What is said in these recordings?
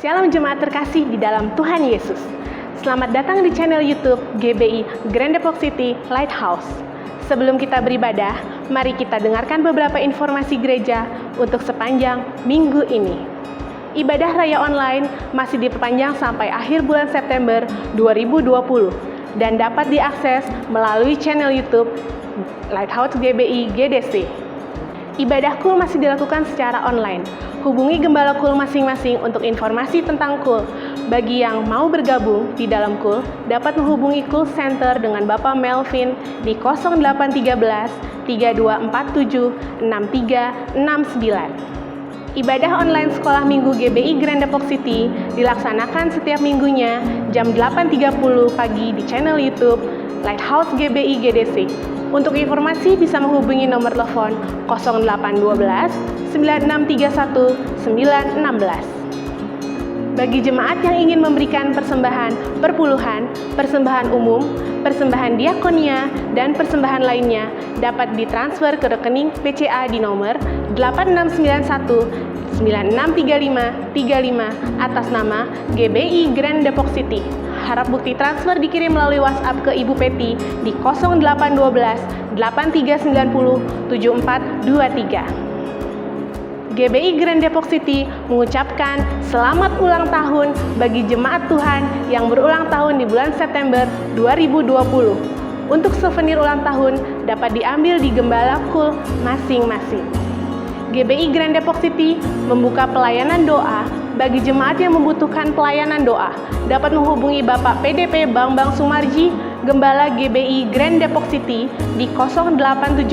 Shalom jemaat terkasih di dalam Tuhan Yesus. Selamat datang di channel YouTube GBI Grand Depok City Lighthouse. Sebelum kita beribadah, mari kita dengarkan beberapa informasi gereja untuk sepanjang minggu ini. Ibadah raya online masih diperpanjang sampai akhir bulan September 2020 dan dapat diakses melalui channel YouTube Lighthouse GBI GDC. Ibadah KUL masih dilakukan secara online. Hubungi gembala KUL masing-masing untuk informasi tentang KUL. Bagi yang mau bergabung di dalam KUL, dapat menghubungi KUL Center dengan Bapak Melvin di 0813 3247 6369. Ibadah online sekolah minggu GBI Grand Depok City dilaksanakan setiap minggunya jam 8.30 pagi di channel YouTube Lighthouse GBI GDC. Untuk informasi bisa menghubungi nomor telepon 0812 9631 916. Bagi jemaat yang ingin memberikan persembahan perpuluhan, persembahan umum, persembahan diakonia, dan persembahan lainnya dapat ditransfer ke rekening BCA di nomor 8691 9635 35 atas nama GBI Grand Depok City. Harap bukti transfer dikirim melalui WhatsApp ke Ibu Peti di 0812 8390 7423. GBI Grand Depok City mengucapkan selamat ulang tahun bagi jemaat Tuhan yang berulang tahun di bulan September 2020. Untuk souvenir ulang tahun dapat diambil di gembala KUL masing-masing. GBI Grand Depok City membuka pelayanan doa bagi jemaat yang membutuhkan pelayanan doa. Dapat menghubungi Bapak PDP Bambang Sumarji, Gembala GBI Grand Depok City di 0817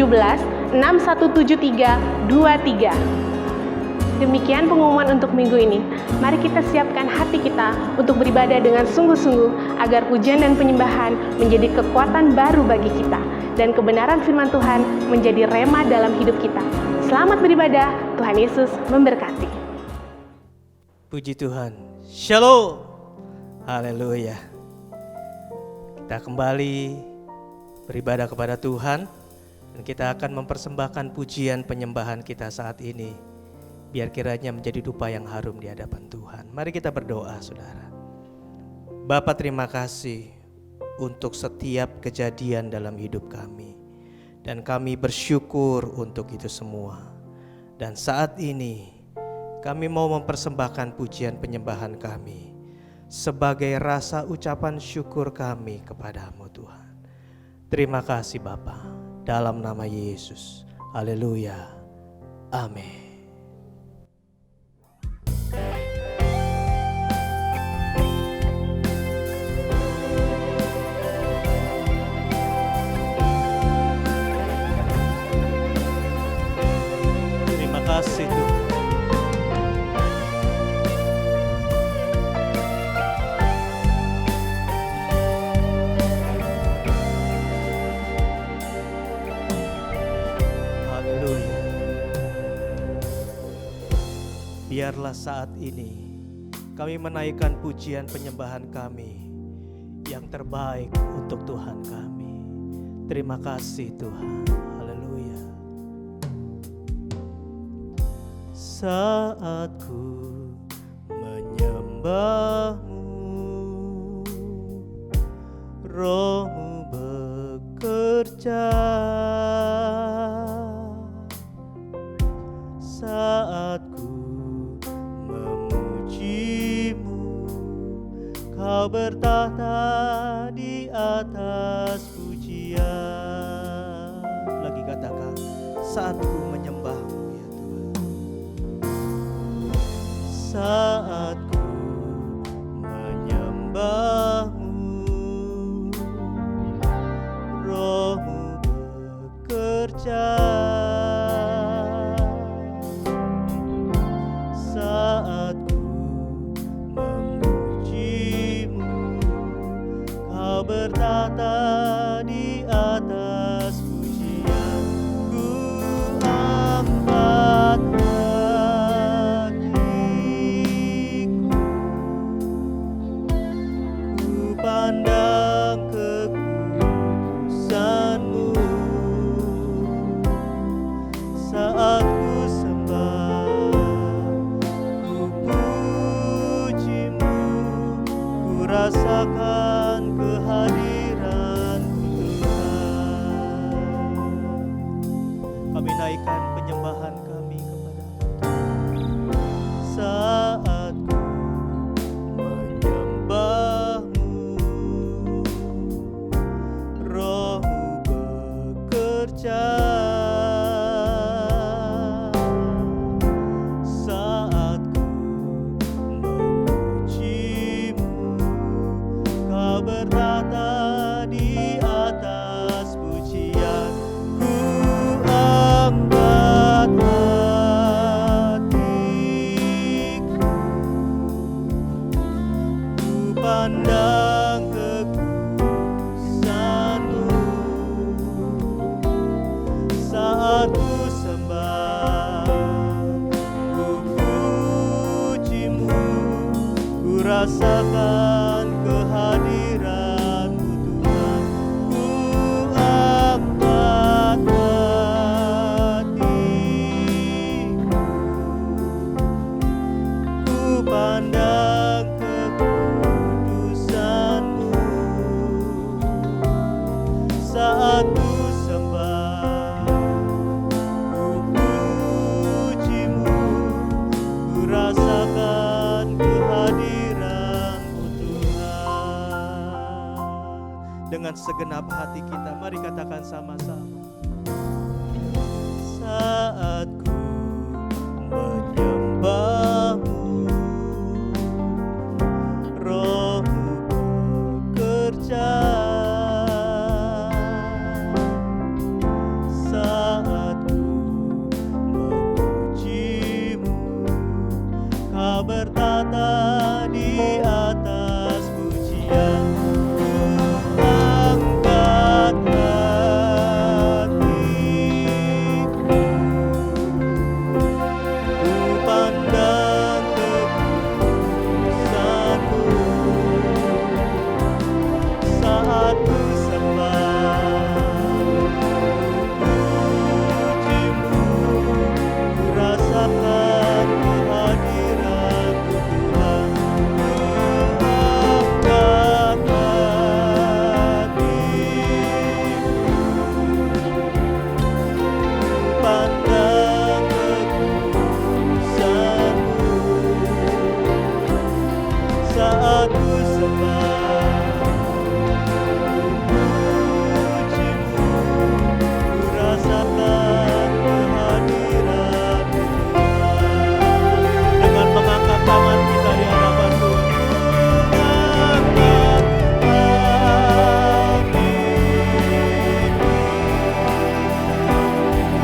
6173 23. Demikian pengumuman untuk minggu ini. Mari kita siapkan hati kita untuk beribadah dengan sungguh-sungguh agar pujian dan penyembahan menjadi kekuatan baru bagi kita dan kebenaran firman Tuhan menjadi rema dalam hidup kita. Selamat beribadah, Tuhan Yesus memberkati. Puji Tuhan. Shalom. Haleluya. Kita kembali beribadah kepada Tuhan dan kita akan mempersembahkan pujian penyembahan kita saat ini. Biar kiranya menjadi dupa yang harum di hadapan Tuhan. Mari kita berdoa, saudara. Bapa, terima kasih untuk setiap kejadian dalam hidup kami. Dan kami bersyukur untuk itu semua. Dan saat ini kami mau mempersembahkan pujian penyembahan kami sebagai rasa ucapan syukur kami kepadamu Tuhan. Terima kasih Bapa, dalam nama Yesus. Haleluya. Amin. Terima kasih Tuhan. Biarlah saat ini kami menaikkan pujian penyembahan kami yang terbaik untuk Tuhan kami. Terima kasih Tuhan. Haleluya. Saat ku menyembahmu, Rohmu bekerja. Saat ku Kau bertahta di atas pujian. Lagi katakan, saat ku menyembahmu ya Tuhan. Saat ku menyembahmu, Rohmu bekerja. Saat bertata di atas pujian, ku angkat hatiku, ku pandang kekudusanmu. Saat ku sembah, ku puji rasakan kehadiran-Mu Tuhan. Kami naikkan penyembahan kami kepada-Mu. Saat ku menyembah-Mu, Roh-Mu bekerja. Saat ku memuji-Mu, Kau bertata di atas pujian. Ku angkat hatiku, ku pandang kekudusan-Mu. Saat ku sembah, ku puji-Mu, ku rasakan kehadiran-Mu Tuhan. Ku angkat hatiku, ku pandang kekudusan-Mu. Saat ku sembah, ku puji-Mu, ku rasakan kehadiran-Mu Tuhan. Dengan segenap hati kita, mari katakan sama-sama. Saat ku menyembah-Mu, Roh-Mu bekerja. Saat ku memuji-Mu, Kau bertata di atas pujian. Ku angkat hatiku, ku pandang kekudusan-Mu. Saat ku sembah, ku puji-Mu, ku rasakan kehadiran-Mu Tuhan. Ku angkat hatiku, ku pandang kekudusan-Mu. Saat ku sembah, puji-Mu, ku rasakan kehadiran-Mu Tuhan. Dengan mengangkat tangan kita di hadapan Tuhan, ku angkat hatiku,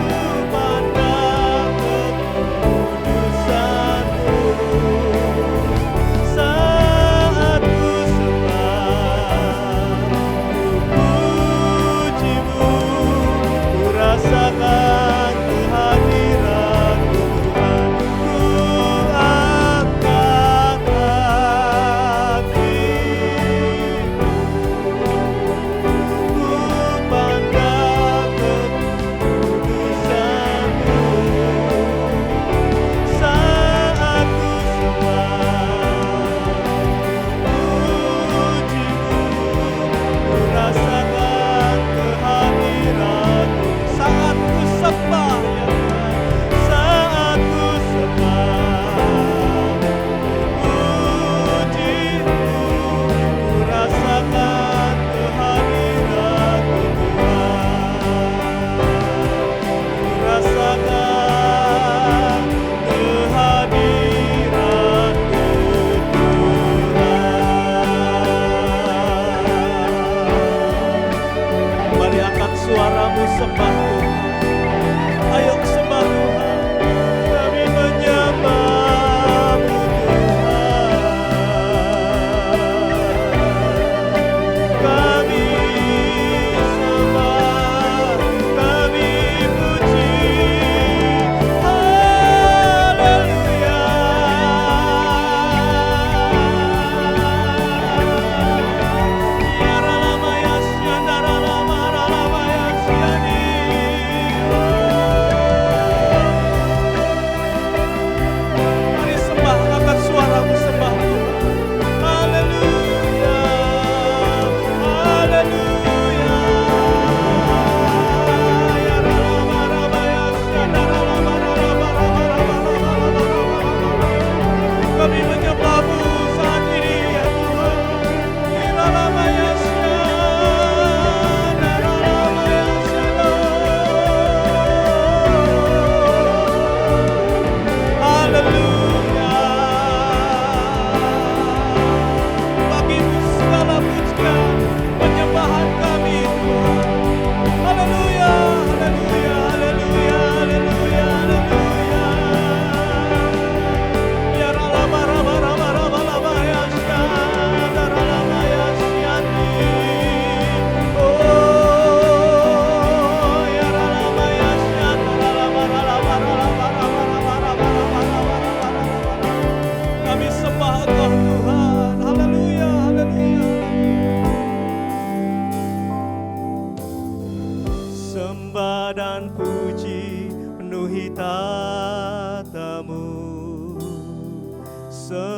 ku pandang kekudusan-Mu. Saat ku sembah,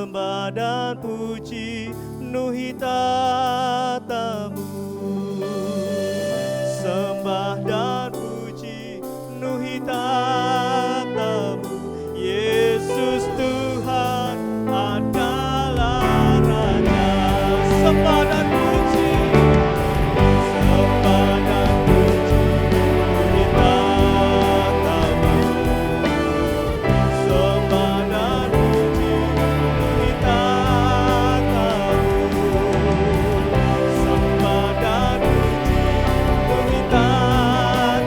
sembah dan puji penuhi tatamu. Sembah dan puji penuhi tatamu. Yesus Tuhan adalah Raja. Sembah dan puji, sembah dan puji penuhi tatamu. Sembah dan puji penuhi tatamu. Sembah dan puji penuhi tatamu.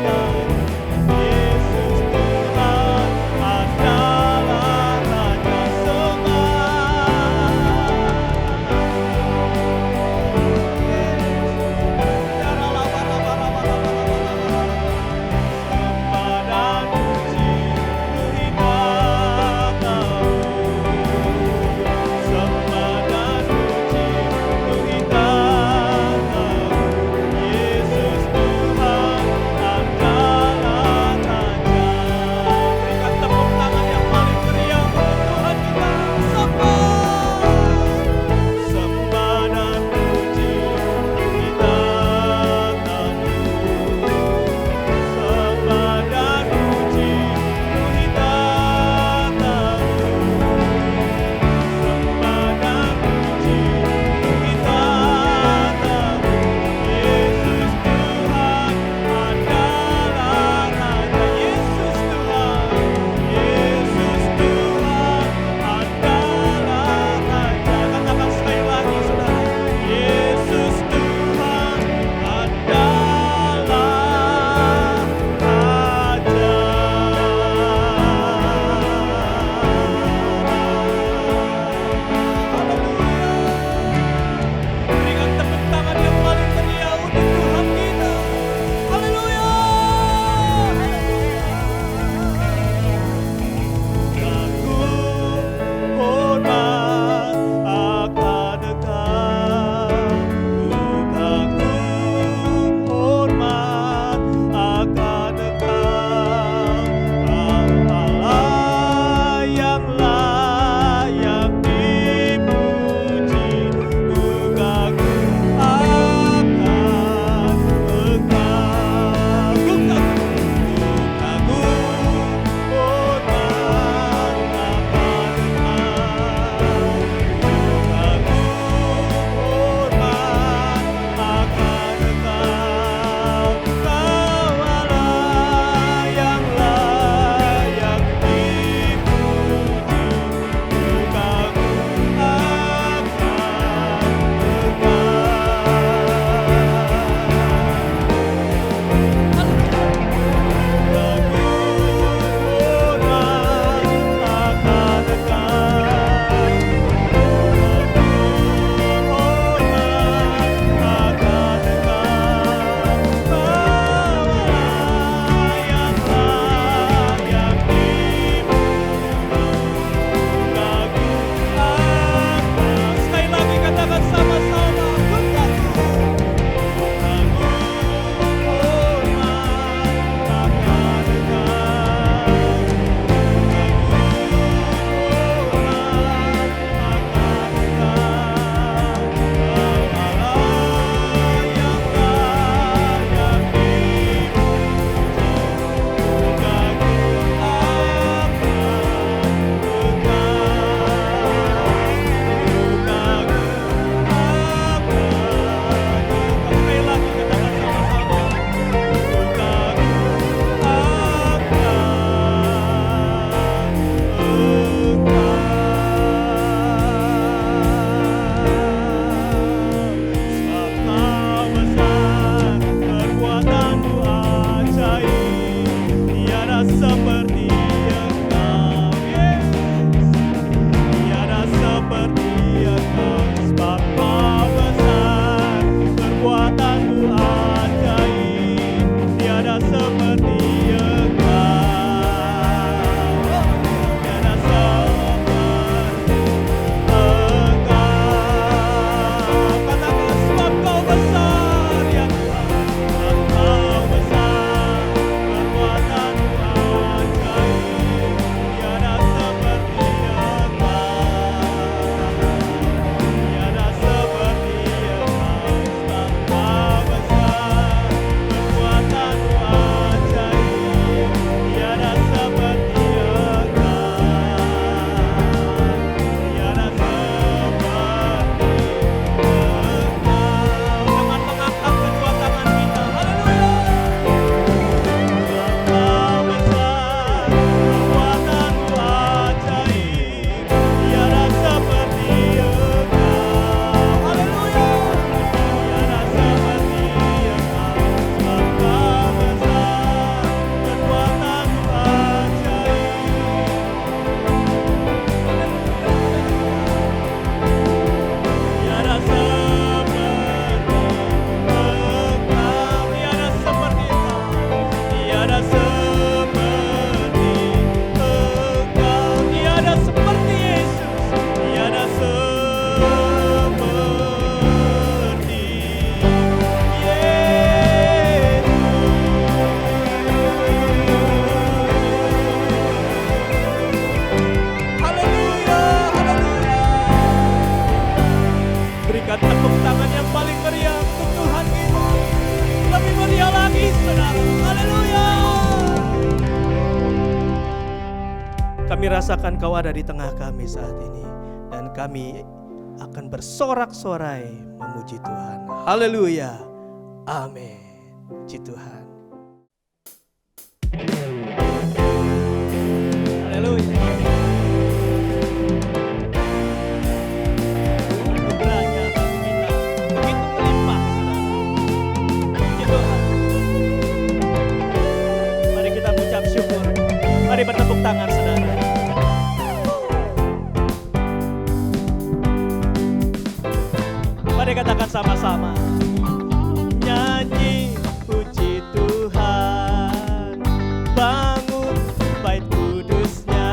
Kami rasakan Kau ada di tengah kami saat ini. Dan kami akan bersorak-sorai memuji Tuhan. Haleluya. Amin. Puji Tuhan. Haleluya. Anugerahnya bagi kita begitu melimpah, saudara. Puji Tuhan. Mari kita mengucap syukur. Mari bertepuk tangan, saudara. Mari katakan sama-sama. Nyanyi puji Tuhan, bangun bait kudusnya.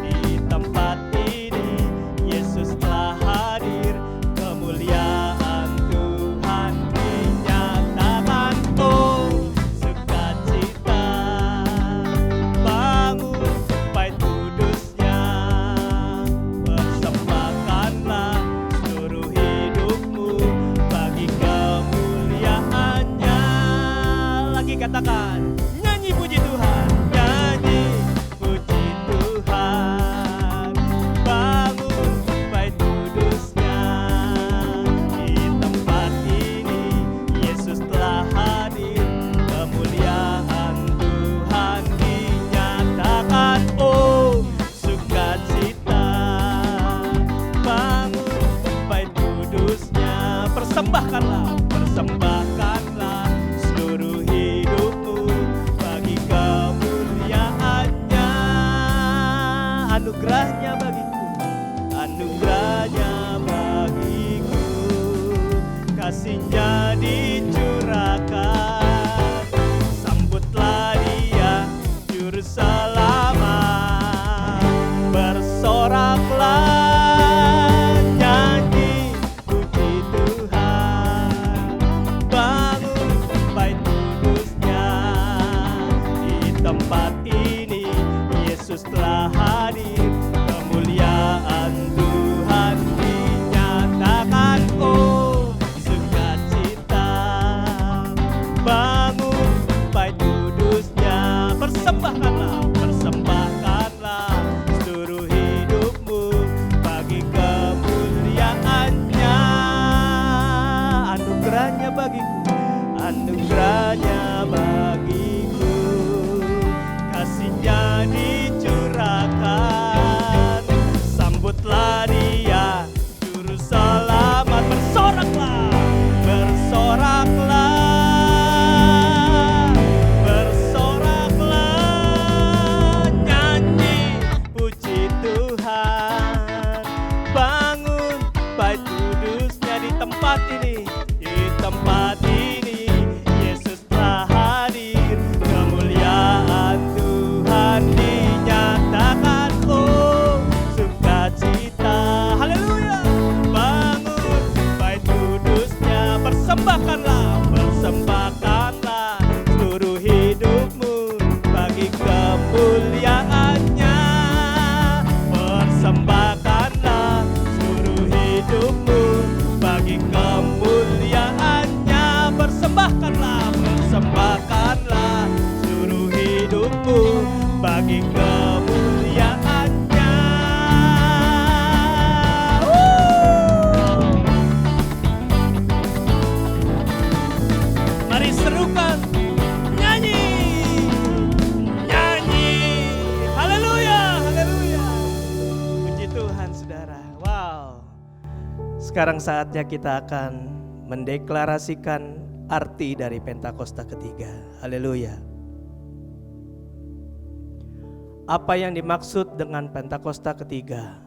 Di tempat ini Yesus telah hadir, kemuliaan Tuhan dinyatakan. Oh, sukacita, bangun bait kudusnya. Persembahkanlah seluruh hidupmu bagi kemuliaannya. Lagi katakan, nyanyi puji Tuhan, nyanyi puji Tuhan, bangun bait kudusnya. Di tempat ini Yesus telah hadir, kemuliaan Tuhan dinyatakan. Oh, sukacita, bangun bait kudusnya. Persembahkanlah seluruh hidupmu bagi kemuliaannya. Anugerahnya bagiku, kasihnya dicurahkan. Sambutlah Dia, Juru Selamat, bersoraklah, nyanyi puji Tuhan, bangun bait kudusnya. Di tempat ini Yesus telah hadir, kemuliaan Tuhan dinyatakan. Oh, sukacita, bangun bait kudusnya. Persembahkanlah seluruh hidupmu bagi kemuliaannya. Anugerahnya bagiku, kasihnya dicurahkan. Sambutlah Dia, Juru Selamat, bersoraklah, nyanyi puji Tuhan, bangun bait kudusnya. Di tempat ini Yesus telah hadir, kemuliaan Tuhan dinyatakan. Oh, sukacita, haleluya, bangun bait kudusnya. Persembahkanlah seluruh hidupmu bagi kemuliaannya. Persembahkanlah seluruh hidupmu bagi kemuliaannya. Persembahkanlah seluruh hidupmu bagi kemuliaannya. Mari serukan, nyanyi, haleluya, haleluya. Puji Tuhan, saudara. Wow. Sekarang saatnya kita akan mendeklarasikan arti dari Pentakosta ketiga. Haleluya. Apa yang dimaksud dengan Pentakosta ketiga?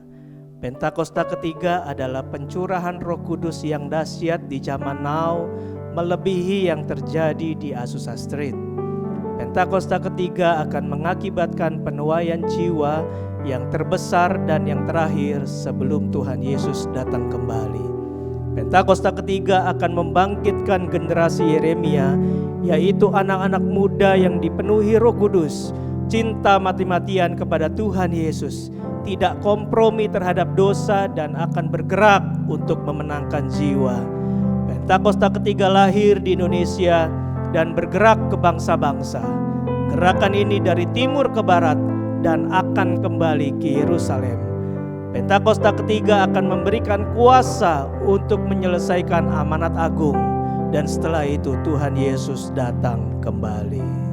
Pentakosta ketiga adalah pencurahan Roh Kudus yang dahsyat di zaman now, melebihi yang terjadi di Azusa Street. Pentakosta ketiga akan mengakibatkan penuaian jiwa yang terbesar dan yang terakhir sebelum Tuhan Yesus datang kembali. Pentakosta ketiga akan membangkitkan generasi Yeremia, yaitu anak-anak muda yang dipenuhi Roh Kudus, cinta mati-matian kepada Tuhan Yesus, tidak kompromi terhadap dosa dan akan bergerak untuk memenangkan jiwa. Pentakosta ketiga lahir di Indonesia dan bergerak ke bangsa-bangsa. Gerakan ini dari timur ke barat, dan akan kembali ke Yerusalem. Pentakosta ketiga akan memberikan kuasa untuk menyelesaikan amanat agung, dan setelah itu Tuhan Yesus datang kembali.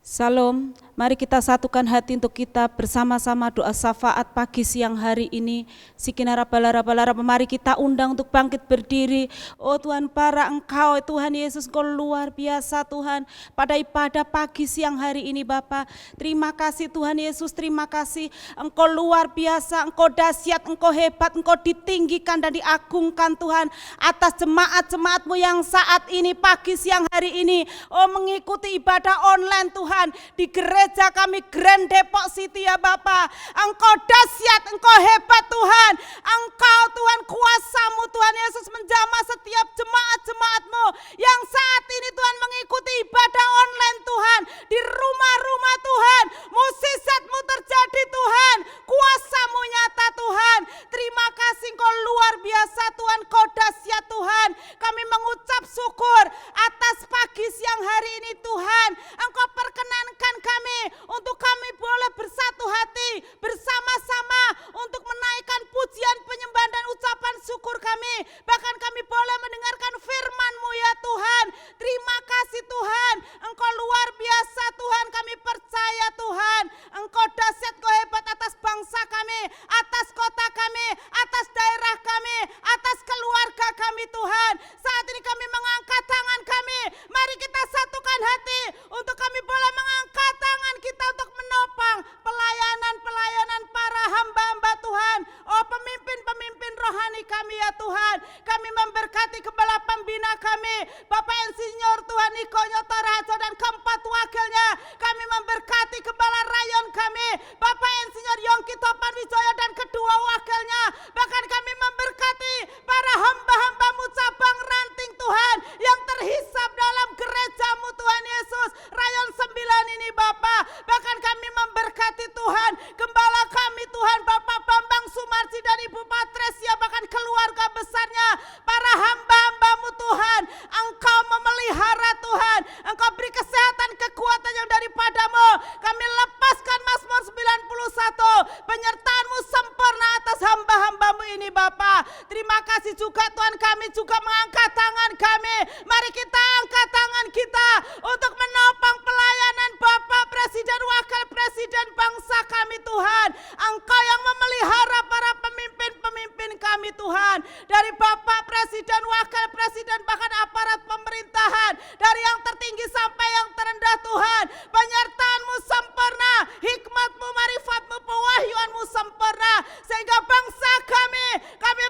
Salam, mari kita satukan hati untuk kita bersama-sama doa syafaat pagi siang hari ini. Sikinara balara, mari kita undang untuk bangkit berdiri. Oh Tuhan, para Engkau Tuhan Yesus, Engkau luar biasa Tuhan pada ibadah pagi siang hari ini Bapa. Terima kasih Tuhan Yesus, terima kasih. Engkau luar biasa, Engkau dahsyat, Engkau hebat, Engkau ditinggikan dan diagungkan Tuhan atas jemaat-jemaat-Mu yang saat ini pagi siang hari ini mengikuti ibadah online Tuhan di gereja kami Grand Depok City ya Bapa. Engkau dahsyat, Engkau hebat Tuhan. Engkau Tuhan, kuasa-Mu Tuhan Yesus menjamah setiap jemaat-jemaat-Mu yang saat ini Tuhan mengikuti ibadah online Tuhan di rumah-rumah Tuhan. Mukjizat-Mu terjadi Tuhan, kuasa-Mu nyata Tuhan. Terima kasih, Engkau luar biasa Tuhan, Engkau dahsyat Tuhan. Kami mengucap syukur atas pagi siang hari ini Tuhan. Engkau perkenankan kami untuk kami boleh bersatu hati bersama-sama untuk menaikkan pujian, penyembahan dan ucapan syukur kami. Bahkan kami boleh mendengarkan firman-Mu ya Tuhan. Terima kasih Tuhan, Engkau luar biasa Tuhan. Kami percaya Tuhan, Engkau dahsyat, Engkau hebat atas bangsa kami, atas kota kami, atas daerah kami, atas keluarga kami Tuhan. Saat ini kami mengangkat tangan kami, mari kita satukan hati untuk kami boleh mengangkat tangan kita untuk menopang pelayanan-pelayanan para hamba-hamba Tuhan. Oh pemimpin-pemimpin rohani kami ya Tuhan. Kami memberkati kepala pembina kami, Bapak Insinyur Tuhan Niko Nyoto Rajo dan keempat wakilnya. Kami memberkati kepala rayon kami, Bapak Insinyur Yongki Topan Wijoyo dan kedua wakilnya. Bahkan kami memberkati para hamba-hamba-Mu cabang ranting Tuhan yang terhisap dalam gereja-Mu Tuhan Yesus rayon 9 ini Bapak. Bahkan kami memberkati Tuhan gembala kami Tuhan, Bapak Bambang Sumarji dan Ibu Patresia, bahkan keluarga besarnya, para hamba-hamba-Mu Tuhan. Engkau memelihara Tuhan, Engkau beri kesehatan, kekuatan yang daripada-Mu. Kami lepaskan Mazmur 91, penyertaan-Mu sempurna atas hamba-hamba-Mu ini Bapak. Terima kasih juga Tuhan, kami juga mengangkat tangan kami. Mari kita angkat tangan kita untuk menopang pelayanan Bapak Presiden, Wakil Presiden bangsa kami Tuhan. Engkau yang memelihara para pemimpin-pemimpin kami Tuhan. Dari Bapak Presiden, Wakil Presiden, bahkan aparat pemerintahan, dari yang tertinggi sampai yang terendah Tuhan. Penyertaan-Mu sempurna, hikmat-Mu, marifat-Mu, pewahyuan-Mu sempurna. Sehingga bangsa kami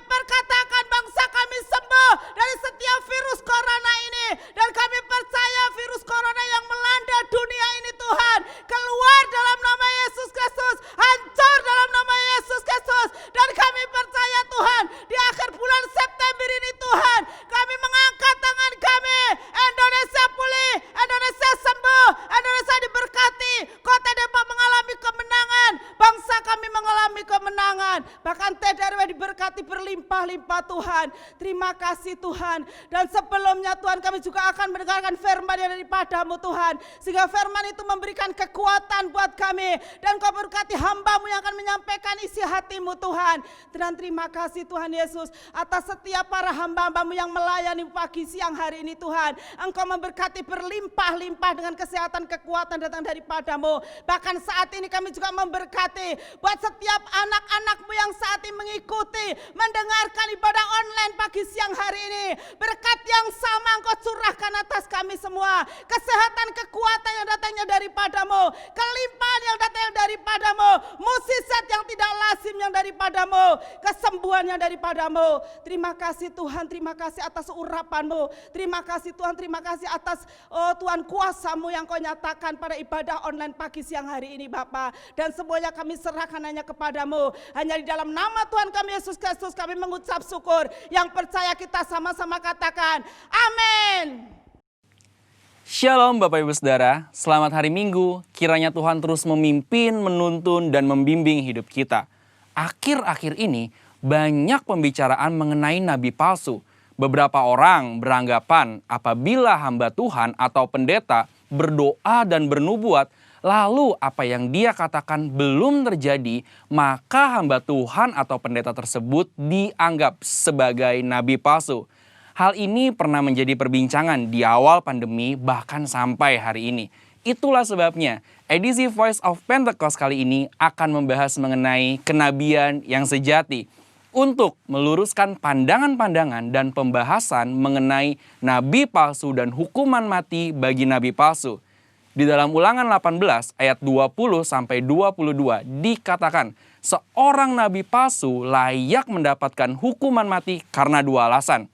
perkatakan bangsa kami sembuh dari setiap virus corona ini. Dan kami percaya virus corona yang melanda dunia ini Tuhan keluar dalam nama Yesus Kristus, hancur dalam nama Yesus Kristus. Dan kami percaya Tuhan di akhir bulan September ini Tuhan, kami mengangkat tangan kami, Indonesia pulih, Indonesia sembuh, Indonesia diberkati, kota Depok mengalami kemenangan, bangsa kami mengalami kemenangan, bahkan TDRW diberkati berlimpah-limpah Tuhan. Terima kasih Tuhan. Dan sebelumnya Tuhan, kami juga akan mendengarkan firman yang daripada-Mu Tuhan, sehingga firman itu memberikan kekuatan buat kami, dan Kau berkati hamba-Mu yang akan menyampaikan isi hati-Mu Tuhan. Dan terima kasih Tuhan Yesus atas setiap para hamba-hamba-Mu yang melayani pagi siang hari ini Tuhan. Engkau memberkati berlimpah-limpah dengan kesehatan, kekuatan datang daripada-Mu. Bahkan saat ini kami juga memberkati buat setiap anak-anak-Mu yang saat ini mengikuti, mendengarkan ibadah online pagi siang hari ini. Berkat yang sama Engkau curahkan atas kami semua. Kesehatan, kekuatan yang datangnya daripada-Mu, kelimpahan yang datangnya daripada-Mu, mukjizat yang tidak lazim yang daripada-Mu, kesembuhan yang daripada-Mu. Terima kasih Tuhan, terima kasih atas urapan-Mu. Terima kasih Tuhan, terima kasih atas Tuhan kuasa-Mu yang Kau nyatakan pada ibadah online pagi siang hari ini Bapa. Dan semuanya kami serahkan hanya kepada-Mu. Hanya di dalam nama Tuhan kami Yesus Kristus kami mengucap syukur. Yang percaya kita sama-sama katakan amin. Shalom Bapak Ibu Saudara, selamat hari Minggu. Kiranya Tuhan terus memimpin, menuntun, dan membimbing hidup kita. Akhir-akhir ini banyak pembicaraan mengenai nabi palsu. Beberapa orang beranggapan apabila hamba Tuhan atau pendeta berdoa dan bernubuat, lalu apa yang dia katakan belum terjadi, maka hamba Tuhan atau pendeta tersebut dianggap sebagai nabi palsu. Hal ini pernah menjadi perbincangan di awal pandemi bahkan sampai hari ini. Itulah sebabnya edisi Voice of Pentecost kali ini akan membahas mengenai kenabian yang sejati untuk meluruskan pandangan-pandangan dan pembahasan mengenai nabi palsu dan hukuman mati bagi nabi palsu. Di dalam Ulangan 18 ayat 20 sampai 22 dikatakan seorang nabi palsu layak mendapatkan hukuman mati karena dua alasan.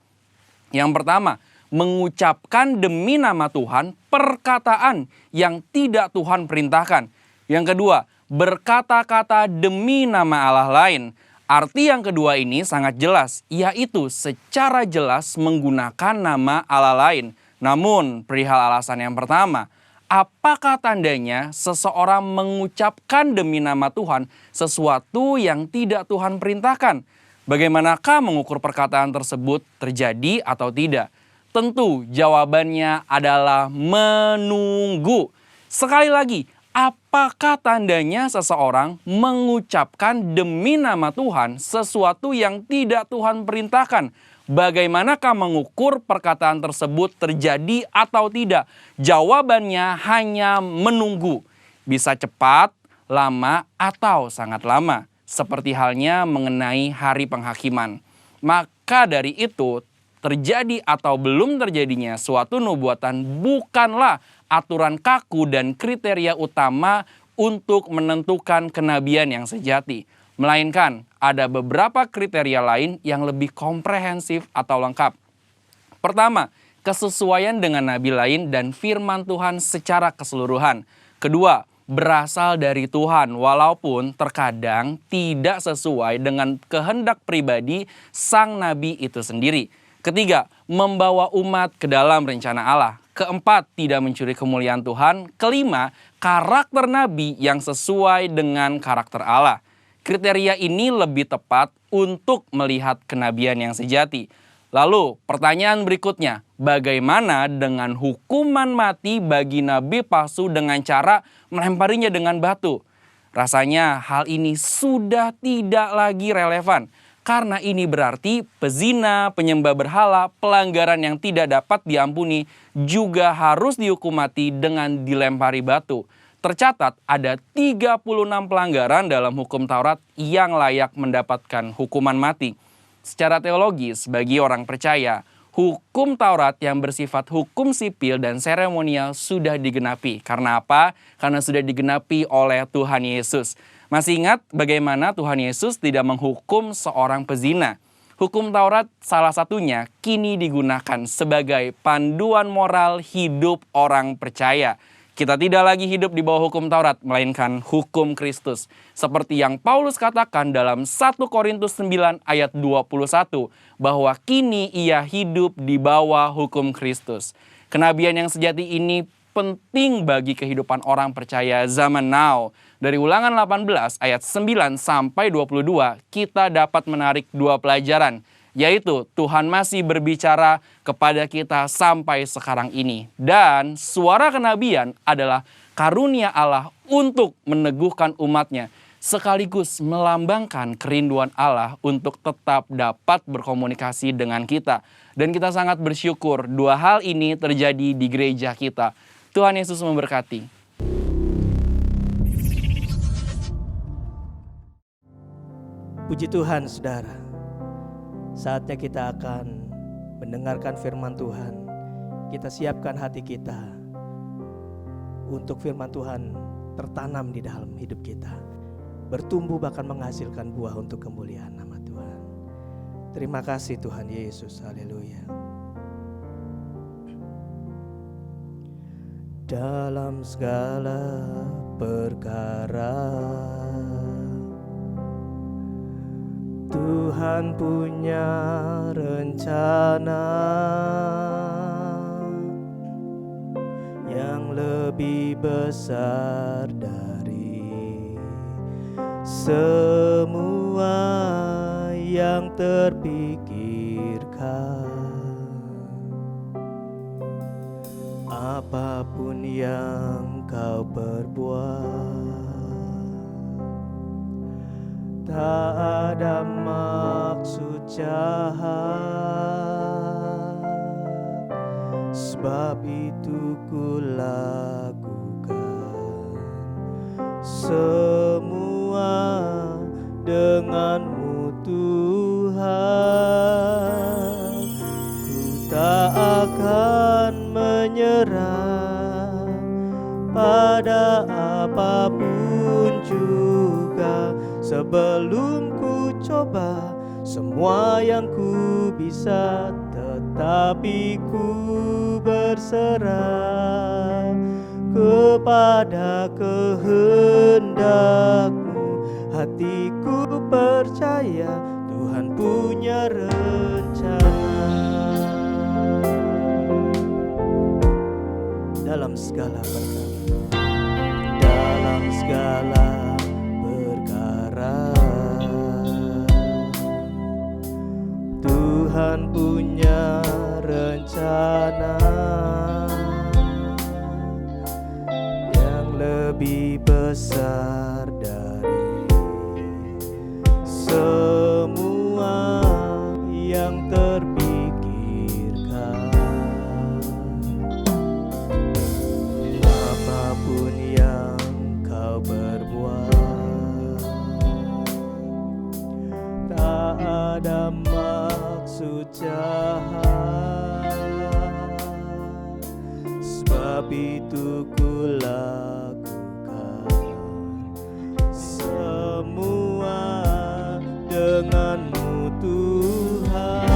Yang pertama, mengucapkan demi nama Tuhan perkataan yang tidak Tuhan perintahkan. Yang kedua, berkata-kata demi nama Allah lain. Arti yang kedua ini sangat jelas, yaitu secara jelas menggunakan nama Allah lain. Namun, perihal alasan yang pertama, apakah tandanya seseorang mengucapkan demi nama Tuhan sesuatu yang tidak Tuhan perintahkan? Bagaimanakah mengukur perkataan tersebut terjadi atau tidak? Tentu jawabannya adalah menunggu. Sekali lagi, apakah tandanya seseorang mengucapkan demi nama Tuhan sesuatu yang tidak Tuhan perintahkan? Bagaimanakah mengukur perkataan tersebut terjadi atau tidak? Jawabannya hanya menunggu. Bisa cepat, lama, atau sangat lama. Seperti halnya mengenai hari penghakiman. Maka dari itu, terjadi atau belum terjadinya suatu nubuatan bukanlah aturan kaku dan kriteria utama untuk menentukan kenabian yang sejati. Melainkan ada beberapa kriteria lain yang lebih komprehensif atau lengkap. Pertama, kesesuaian dengan nabi lain dan firman Tuhan secara keseluruhan. Kedua, berasal dari Tuhan walaupun terkadang tidak sesuai dengan kehendak pribadi sang nabi itu sendiri. Ketiga, membawa umat ke dalam rencana Allah. Keempat, tidak mencuri kemuliaan Tuhan. Kelima, karakter nabi yang sesuai dengan karakter Allah. Kriteria ini lebih tepat untuk melihat kenabian yang sejati. Lalu pertanyaan berikutnya, bagaimana dengan hukuman mati bagi nabi palsu dengan cara melemparinya dengan batu? Rasanya hal ini sudah tidak lagi relevan. Karena ini berarti pezina, penyembah berhala, pelanggaran yang tidak dapat diampuni juga harus dihukum mati dengan dilempari batu. Tercatat ada 36 pelanggaran dalam hukum Taurat yang layak mendapatkan hukuman mati. Secara teologis, bagi orang percaya, hukum Taurat yang bersifat hukum sipil dan seremonial sudah digenapi. Karena apa? Karena sudah digenapi oleh Tuhan Yesus. Masih ingat bagaimana Tuhan Yesus tidak menghukum seorang pezina? Hukum Taurat salah satunya kini digunakan sebagai panduan moral hidup orang percaya. Kita tidak lagi hidup di bawah hukum Taurat, melainkan hukum Kristus. Seperti yang Paulus katakan dalam 1 Korintus 9 ayat 21, bahwa kini ia hidup di bawah hukum Kristus. Kenabian yang sejati ini penting bagi kehidupan orang percaya zaman now. Dari Ulangan 18 ayat 9 sampai 22, kita dapat menarik dua pelajaran, yaitu Tuhan masih berbicara kepada kita sampai sekarang ini. Dan suara kenabian adalah karunia Allah untuk meneguhkan umatnya, sekaligus melambangkan kerinduan Allah untuk tetap dapat berkomunikasi dengan kita. Dan kita sangat bersyukur dua hal ini terjadi di gereja kita. Tuhan Yesus memberkati. Puji Tuhan, saudara. Saatnya kita akan mendengarkan firman Tuhan. Kita siapkan hati kita untuk firman Tuhan tertanam di dalam hidup kita, bertumbuh bahkan menghasilkan buah untuk kemuliaan nama Tuhan. Terima kasih Tuhan Yesus, haleluya. Dalam segala perkara Tuhan punya rencana yang lebih besar dari semua yang terpikirkan. Apapun yang Kau perbuat. Tak ada maksud jahat, sebab itu ku lakukan semua denganmu Tuhan. Ku tak akan menyerah pada apapun juga, sebelum ku coba semua yang ku bisa, tetapi ku berserah kepada kehendak-Mu. Hatiku percaya Tuhan punya rencana dalam segala perkara, dalam segala perkara. Tuhan punya rencana yang lebih besar dari semua yang terpikirkan. Apapun yang Kau berbuat, tak ada maksud jahat, sebab itu ku lakukan semua dengan-Mu Tuhan.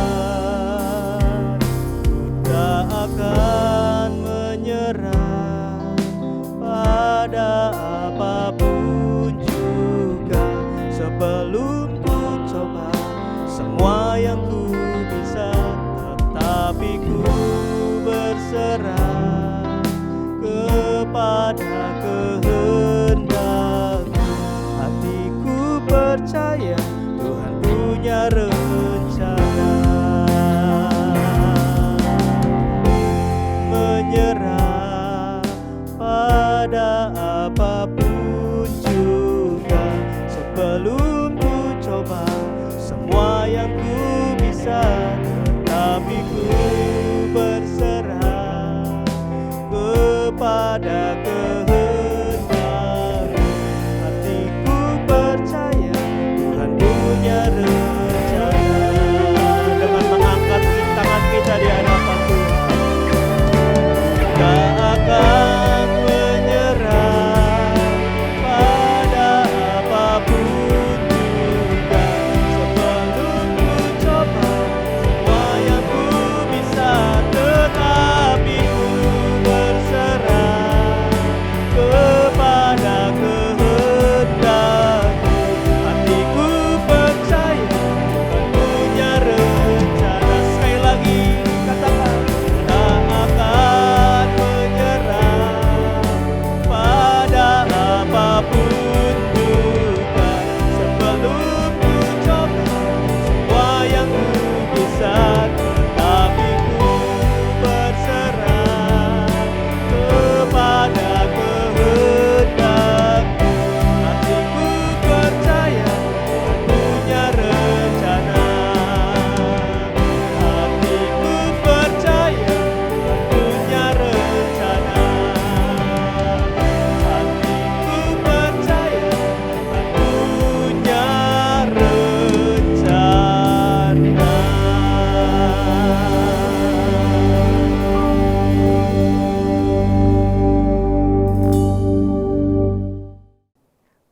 Ku tak akan menyerah pada apapun juga, sebelum ku coba semua yang ku bisa, tetapi ku berserah kepada kehendak-Mu. Hatiku percaya Tuhan punya rencana. Menyerah pada apapun juga, sebelum ku coba semua yang ku bisa, tetapi ku berserah kepada kehendak-Mu. Hatiku percaya Tuhan punya rencana. Dengan mengangkat tangan kita di hadapan Tuhan, tak akan menyerah pada apapun juga, sebelum ku coba semua yang ku bisa, tetapi ku berserah kepada kehendak-Mu. Hatiku percaya Tuhan punya rencana. Sekali lagi katakan, tak akan menyerah pada apapun juga, sebelum ku coba semua yang ku bisa, tetapi ku berserah kepada kehendak-Mu. Hatiku percaya Tuhan punya rencana. Hatiku percaya Tuhan punya rencana. Hatiku percaya Tuhan punya rencana.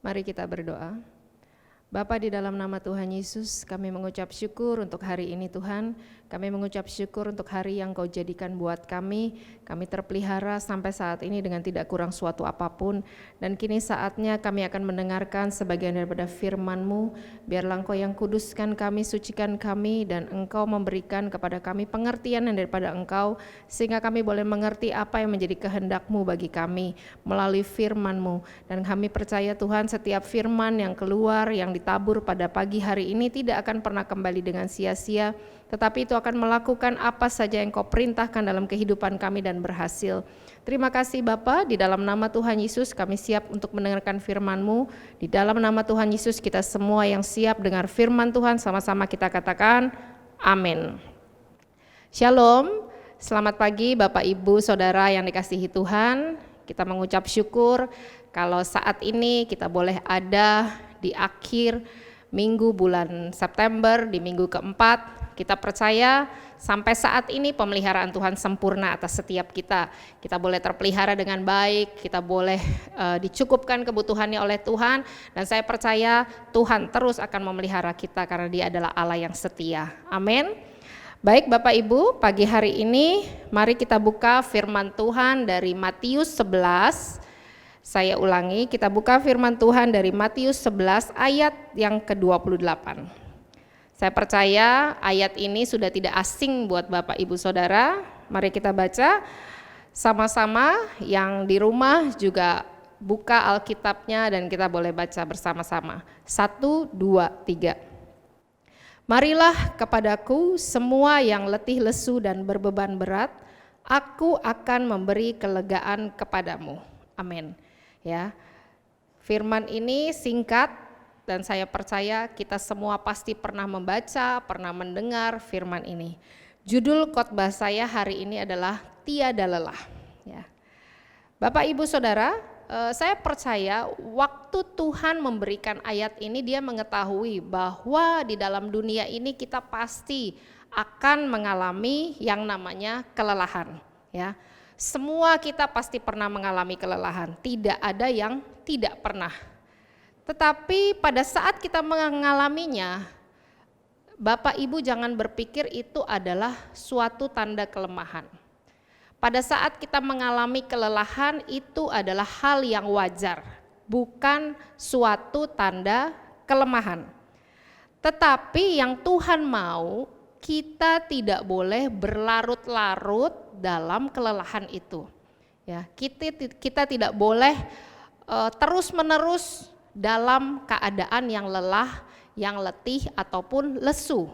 Mari kita berdoa. Bapa, di dalam nama Tuhan Yesus, kami mengucap syukur untuk hari ini Tuhan. Kami mengucap syukur untuk hari yang Kau jadikan buat kami. Kami terpelihara sampai saat ini dengan tidak kurang suatu apapun. Dan kini saatnya kami akan mendengarkan sebagian daripada firman-Mu. Biarlah Engkau yang kuduskan kami, sucikan kami, dan Engkau memberikan kepada kami pengertian yang daripada Engkau, sehingga kami boleh mengerti apa yang menjadi kehendak-Mu bagi kami melalui firman-Mu. Dan kami percaya Tuhan, setiap firman yang keluar, yang ditabur pada pagi hari ini tidak akan pernah kembali dengan sia-sia, tetapi itu akan melakukan apa saja yang Kau perintahkan dalam kehidupan kami dan berhasil. Terima kasih Bapa, di dalam nama Tuhan Yesus kami siap untuk mendengarkan firman-Mu. Di dalam nama Tuhan Yesus kita semua yang siap dengar firman Tuhan, sama-sama kita katakan amin. Shalom, selamat pagi Bapak Ibu Saudara yang dikasihi Tuhan. Kita mengucap syukur kalau saat ini kita boleh ada di akhir minggu bulan September, di minggu keempat. Kita percaya sampai saat ini pemeliharaan Tuhan sempurna atas setiap kita. Kita boleh terpelihara dengan baik, kita boleh dicukupkan kebutuhannya oleh Tuhan. Dan saya percaya Tuhan terus akan memelihara kita karena Dia adalah Allah yang setia. Amin. Baik Bapak Ibu, pagi hari ini mari kita buka firman Tuhan dari Matius 11. Saya ulangi, kita buka firman Tuhan dari Matius 11 ayat yang ke-28. Saya percaya ayat ini sudah tidak asing buat Bapak Ibu Saudara. Mari kita baca sama-sama, yang di rumah juga buka Alkitabnya dan kita boleh baca bersama-sama. 1, 2, 3. Marilah kepadaku semua yang letih lesu dan berbeban berat, aku akan memberi kelegaan kepadamu. Amin. Ya. Firman ini singkat, dan saya percaya kita semua pasti pernah membaca, pernah mendengar firman ini. Judul khotbah saya hari ini adalah Tiada Lelah. Ya. Bapak Ibu Saudara, saya percaya waktu Tuhan memberikan ayat ini, Dia mengetahui bahwa di dalam dunia ini kita pasti akan mengalami yang namanya kelelahan. Ya. Semua kita pasti pernah mengalami kelelahan, tidak ada yang tidak pernah. Tetapi pada saat kita mengalaminya, Bapak Ibu jangan berpikir itu adalah suatu tanda kelemahan. Pada saat kita mengalami kelelahan itu adalah hal yang wajar, bukan suatu tanda kelemahan. Tetapi yang Tuhan mau, kita tidak boleh berlarut-larut dalam kelelahan itu. Ya, kita tidak boleh terus-menerus dalam keadaan yang lelah, yang letih ataupun lesu.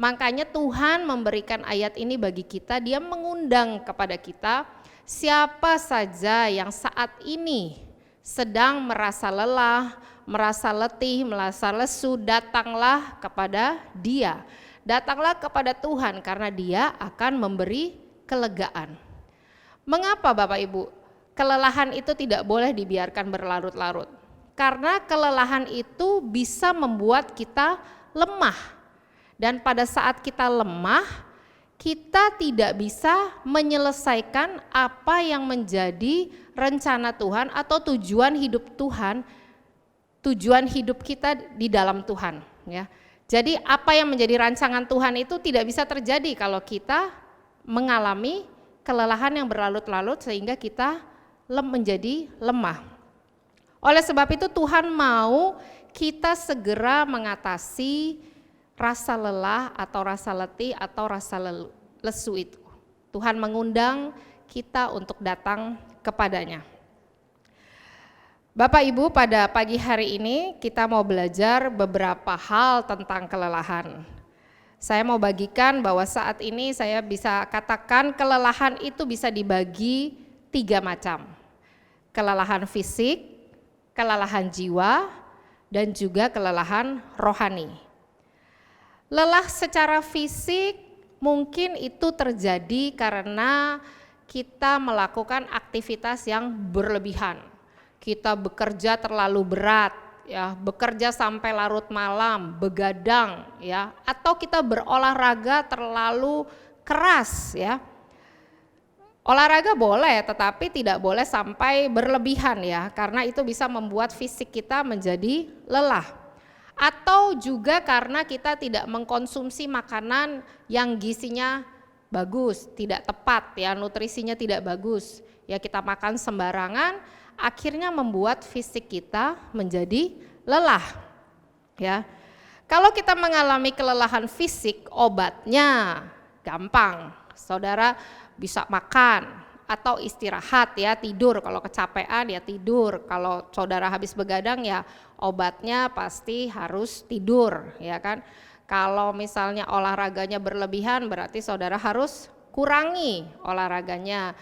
Makanya Tuhan memberikan ayat ini bagi kita, Dia mengundang kepada kita, siapa saja yang saat ini sedang merasa lelah, merasa letih, merasa lesu, datanglah kepada Dia. Datanglah kepada Tuhan karena Dia akan memberi kelegaan. Mengapa Bapak Ibu? Kelelahan itu tidak boleh dibiarkan berlarut-larut. Karena kelelahan itu bisa membuat kita lemah. Dan pada saat kita lemah, kita tidak bisa menyelesaikan apa yang menjadi rencana Tuhan atau tujuan hidup Tuhan, tujuan hidup kita di dalam Tuhan. Ya. Jadi apa yang menjadi rancangan Tuhan itu tidak bisa terjadi kalau kita mengalami kelelahan yang berlarut-larut sehingga kita menjadi lemah. Oleh sebab itu Tuhan mau kita segera mengatasi rasa lelah atau rasa letih atau rasa lesu itu. Tuhan mengundang kita untuk datang kepadanya. Bapak Ibu, pada pagi hari ini kita mau belajar beberapa hal tentang kelelahan. Saya mau bagikan bahwa saat ini saya bisa katakan kelelahan itu bisa dibagi 3 macam. Kelelahan fisik, kelelahan jiwa, dan juga kelelahan rohani. Lelah secara fisik mungkin itu terjadi karena kita melakukan aktivitas yang berlebihan. Kita bekerja terlalu berat, ya, bekerja sampai larut malam, begadang, ya, atau kita berolahraga terlalu keras, ya. Olahraga boleh, tetapi tidak boleh sampai berlebihan ya, karena itu bisa membuat fisik kita menjadi lelah. Atau juga karena kita tidak mengkonsumsi makanan yang gizinya bagus, tidak tepat ya, nutrisinya tidak bagus. Ya kita makan sembarangan, akhirnya membuat fisik kita menjadi lelah. Ya. Kalau kita mengalami kelelahan fisik, obatnya gampang. Saudara bisa makan atau istirahat ya, tidur. Kalau kecapean ya tidur. Kalau saudara habis begadang ya obatnya pasti harus tidur, ya kan. Kalau misalnya olahraganya berlebihan berarti saudara harus kurangi olahraganya,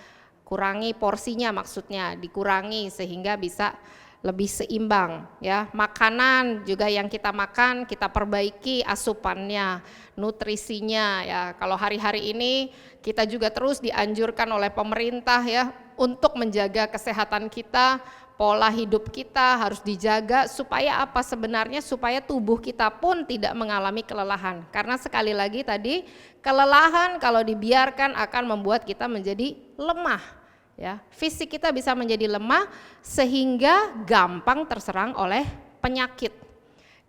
kurangi porsinya, maksudnya dikurangi sehingga bisa lebih seimbang ya. Makanan juga yang kita makan kita perbaiki asupannya, nutrisinya ya. Kalau hari-hari ini kita juga terus dianjurkan oleh pemerintah ya untuk menjaga kesehatan kita, pola hidup kita harus dijaga supaya apa sebenarnya, supaya tubuh kita pun tidak mengalami kelelahan. Karena sekali lagi tadi, kelelahan kalau dibiarkan akan membuat kita menjadi lemah. Ya, fisik kita bisa menjadi lemah sehingga gampang terserang oleh penyakit.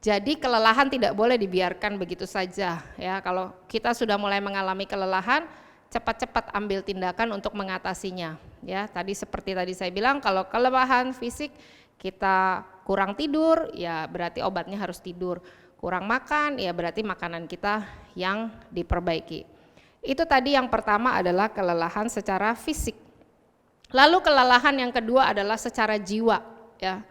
Jadi kelelahan tidak boleh dibiarkan begitu saja ya. Kalau kita sudah mulai mengalami kelelahan, cepat-cepat ambil tindakan untuk mengatasinya ya. Tadi seperti tadi saya bilang, kalau kelelahan fisik kita kurang tidur ya berarti obatnya harus tidur. Kurang makan ya berarti makanan kita yang diperbaiki. Itu tadi yang pertama adalah kelelahan secara fisik. Lalu kelelahan yang kedua adalah secara jiwa ya.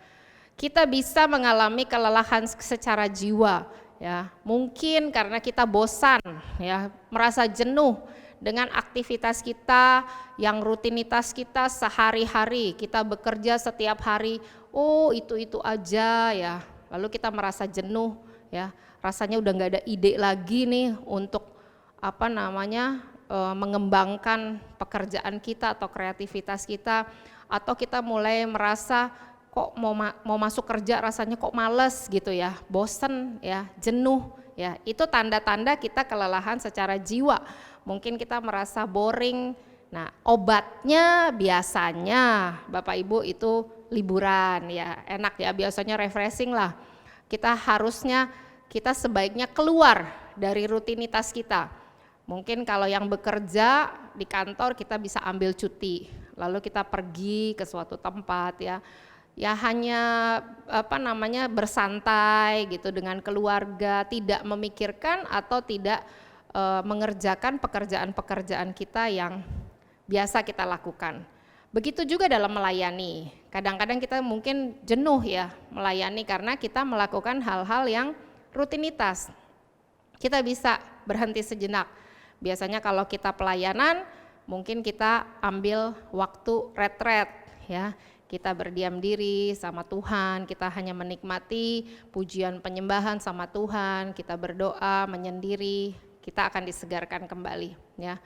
Kita bisa mengalami kelelahan secara jiwa ya. Mungkin karena kita bosan ya, merasa jenuh dengan aktivitas kita yang rutinitas kita sehari-hari. Kita bekerja setiap hari, itu aja ya. Lalu kita merasa jenuh ya. Rasanya udah nggak ada ide lagi nih untuk mengembangkan pekerjaan kita atau kreativitas kita, atau kita mulai merasa kok mau masuk kerja rasanya kok males gitu ya, bosen ya, jenuh ya. Itu tanda-tanda kita kelelahan secara jiwa. Mungkin kita merasa boring. Nah, obatnya biasanya Bapak Ibu itu liburan ya, enak ya, biasanya refreshing lah. Kita sebaiknya keluar dari rutinitas kita. Mungkin kalau yang bekerja di kantor kita bisa ambil cuti, lalu kita pergi ke suatu tempat ya hanya bersantai gitu dengan keluarga, tidak memikirkan atau tidak mengerjakan pekerjaan-pekerjaan kita yang biasa kita lakukan. Begitu juga dalam melayani, kadang-kadang kita mungkin jenuh ya melayani karena kita melakukan hal-hal yang rutinitas. Kita bisa berhenti sejenak. Biasanya kalau kita pelayanan, mungkin kita ambil waktu retret ya. Kita berdiam diri sama Tuhan, kita hanya menikmati pujian penyembahan sama Tuhan, kita berdoa, menyendiri, kita akan disegarkan kembali ya.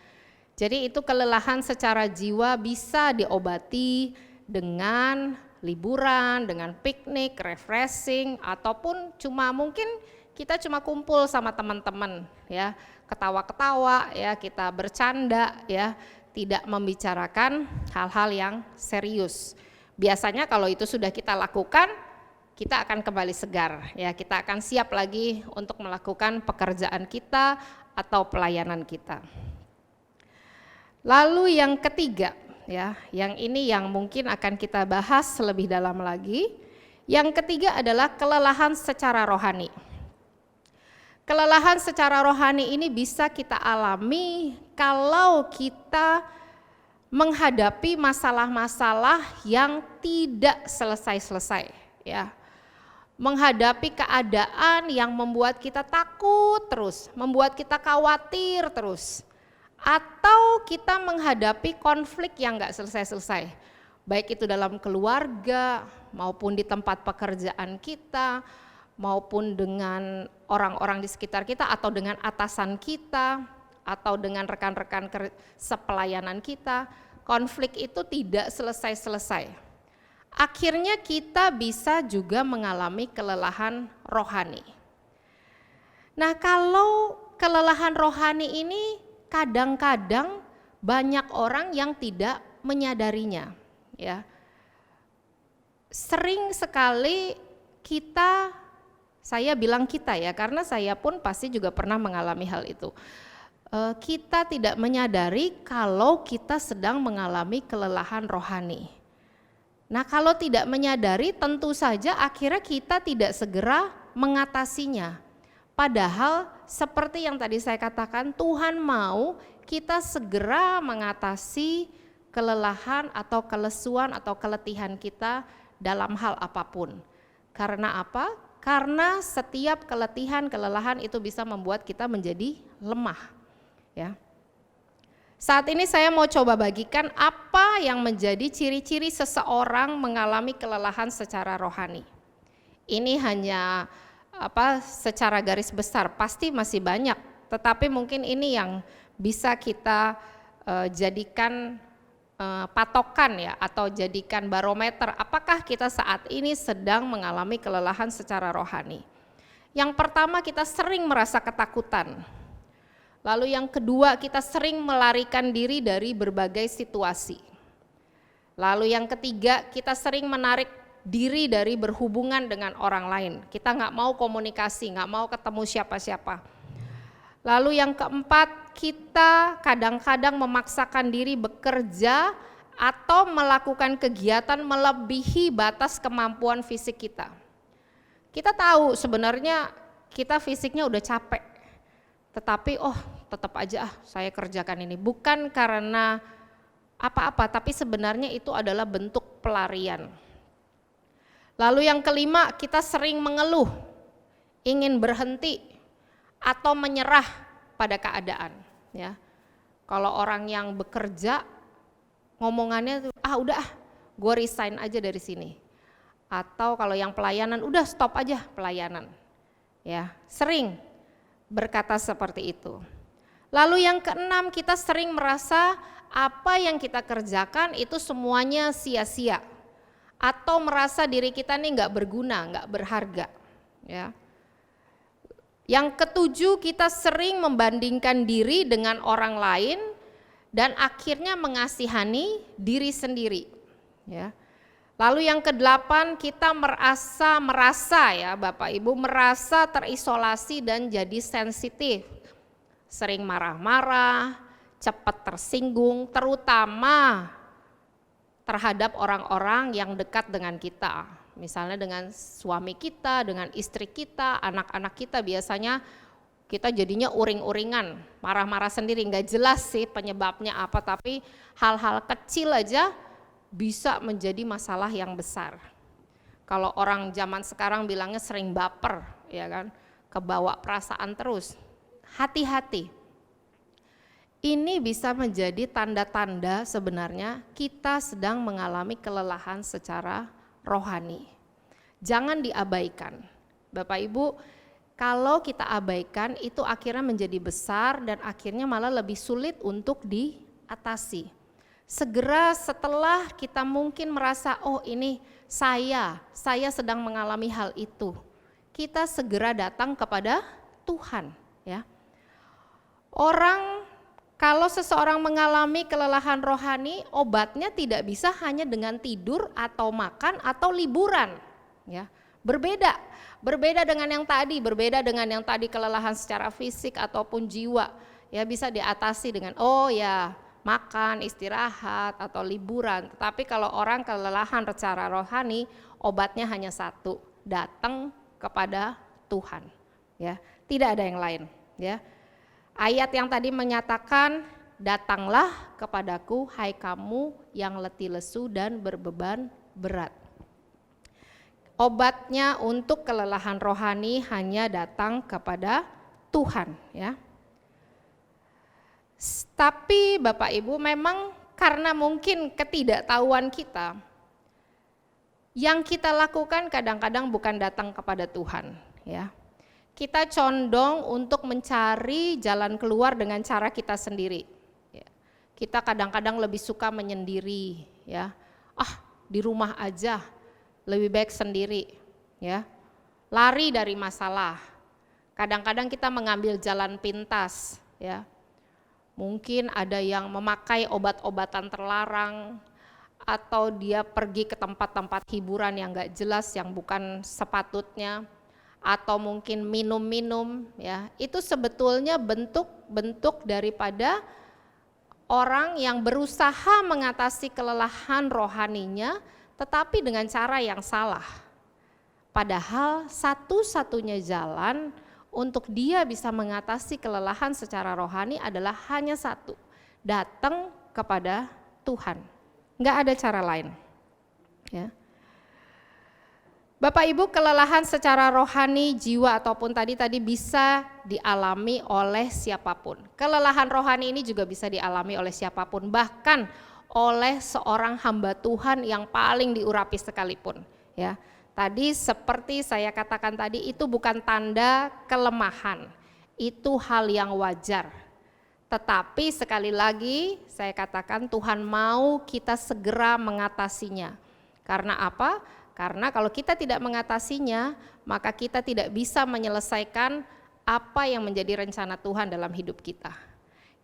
Jadi itu kelelahan secara jiwa bisa diobati dengan liburan, dengan piknik, refreshing, ataupun mungkin kita cuma kumpul sama teman-teman ya. Ketawa-ketawa ya, kita bercanda ya, tidak membicarakan hal-hal yang serius. Biasanya kalau itu sudah kita lakukan, kita akan kembali segar ya, kita akan siap lagi untuk melakukan pekerjaan kita atau pelayanan kita. Lalu yang ketiga ya, yang ini yang mungkin akan kita bahas lebih dalam lagi. Yang ketiga adalah kelelahan secara rohani. Kelelahan secara rohani ini bisa kita alami kalau kita menghadapi masalah-masalah yang tidak selesai-selesai ya. Menghadapi keadaan yang membuat kita takut terus, membuat kita khawatir terus. Atau kita menghadapi konflik yang enggak selesai-selesai. Baik itu dalam keluarga maupun di tempat pekerjaan kita, maupun dengan orang-orang di sekitar kita, atau dengan atasan kita, atau dengan rekan-rekan sepelayanan kita. Konflik itu tidak selesai-selesai. Akhirnya kita bisa juga mengalami kelelahan rohani. Nah, kalau kelelahan rohani ini kadang-kadang banyak orang yang tidak menyadarinya ya. Sering sekali saya bilang kita ya, karena saya pun pasti juga pernah mengalami hal itu. Kita tidak menyadari kalau kita sedang mengalami kelelahan rohani. Nah, kalau tidak menyadari tentu saja akhirnya kita tidak segera mengatasinya. Padahal seperti yang tadi saya katakan, Tuhan mau kita segera mengatasi kelelahan atau kelesuan atau keletihan kita dalam hal apapun. Karena apa? Karena setiap keletihan, kelelahan itu bisa membuat kita menjadi lemah. Ya. Saat ini saya mau coba bagikan apa yang menjadi ciri-ciri seseorang mengalami kelelahan secara rohani. Ini hanya secara garis besar, pasti masih banyak, tetapi mungkin ini yang bisa kita jadikan patokan ya, atau jadikan barometer apakah kita saat ini sedang mengalami kelelahan secara rohani. Yang pertama, kita sering merasa ketakutan. Lalu yang kedua, kita sering melarikan diri dari berbagai situasi. Lalu yang ketiga, kita sering menarik diri dari berhubungan dengan orang lain. Kita nggak mau komunikasi, nggak mau ketemu siapa-siapa. Lalu yang keempat, kita kadang-kadang memaksakan diri bekerja atau melakukan kegiatan melebihi batas kemampuan fisik kita. Kita tahu sebenarnya kita fisiknya udah capek, tetapi tetap aja saya kerjakan ini. Bukan karena apa-apa, tapi sebenarnya itu adalah bentuk pelarian. Lalu yang kelima, kita sering mengeluh, ingin berhenti atau menyerah pada keadaan. Ya, kalau orang yang bekerja ngomongannya udah gue resign aja dari sini. Atau kalau yang pelayanan udah stop aja pelayanan. Ya, sering berkata seperti itu. Lalu yang keenam, kita sering merasa apa yang kita kerjakan itu semuanya sia-sia. Atau merasa diri kita nih nggak berguna, nggak berharga. Ya. Yang ketujuh, kita sering membandingkan diri dengan orang lain dan akhirnya mengasihani diri sendiri. Ya. Lalu yang kedelapan, kita merasa ya Bapak Ibu, merasa terisolasi dan jadi sensitif. Sering marah-marah, cepat tersinggung, terutama terhadap orang-orang yang dekat dengan kita. Misalnya dengan suami kita, dengan istri kita, anak-anak kita, biasanya kita jadinya uring-uringan, marah-marah sendiri, nggak jelas sih penyebabnya apa, tapi hal-hal kecil aja bisa menjadi masalah yang besar. Kalau orang zaman sekarang bilangnya sering baper, ya kan, kebawa perasaan terus. Hati-hati. Ini bisa menjadi tanda-tanda sebenarnya kita sedang mengalami kelelahan secara rohani. Jangan diabaikan. Bapak Ibu, kalau kita abaikan itu akhirnya menjadi besar dan akhirnya malah lebih sulit untuk diatasi. Segera setelah kita mungkin merasa ini saya sedang mengalami hal itu, kita segera datang kepada Tuhan, ya. Kalau seseorang mengalami kelelahan rohani, obatnya tidak bisa hanya dengan tidur atau makan atau liburan, ya. Berbeda dengan yang tadi kelelahan secara fisik ataupun jiwa, ya, bisa diatasi dengan makan, istirahat atau liburan. Tetapi kalau orang kelelahan secara rohani, obatnya hanya satu, datang kepada Tuhan, ya. Tidak ada yang lain, ya. Ayat yang tadi menyatakan, datanglah kepadaku hai kamu yang letih lesu dan berbeban berat. Obatnya untuk kelelahan rohani hanya datang kepada Tuhan, ya. Tapi Bapak Ibu, memang karena mungkin ketidaktahuan kita, yang kita lakukan kadang-kadang bukan datang kepada Tuhan, ya. Kita condong untuk mencari jalan keluar dengan cara kita sendiri. Ya. Kita kadang-kadang lebih suka menyendiri, ya. Di rumah aja, lebih baik sendiri, ya. Lari dari masalah. Kadang-kadang kita mengambil jalan pintas, ya. Mungkin ada yang memakai obat-obatan terlarang, atau dia pergi ke tempat-tempat hiburan yang gak jelas, yang bukan sepatutnya, atau mungkin minum-minum, ya. Itu sebetulnya bentuk daripada orang yang berusaha mengatasi kelelahan rohaninya, tetapi dengan cara yang salah. Padahal satu-satunya jalan untuk dia bisa mengatasi kelelahan secara rohani adalah hanya satu, datang kepada Tuhan. Nggak ada cara lain. Ya. Bapak Ibu, kelelahan secara rohani, jiwa ataupun tadi bisa dialami oleh siapapun. Kelelahan rohani ini juga bisa dialami oleh siapapun, bahkan oleh seorang hamba Tuhan yang paling diurapi sekalipun. Ya, tadi seperti saya katakan tadi, itu bukan tanda kelemahan, itu hal yang wajar. Tetapi sekali lagi saya katakan Tuhan mau kita segera mengatasinya. Karena apa? Karena kalau kita tidak mengatasinya, maka kita tidak bisa menyelesaikan apa yang menjadi rencana Tuhan dalam hidup kita.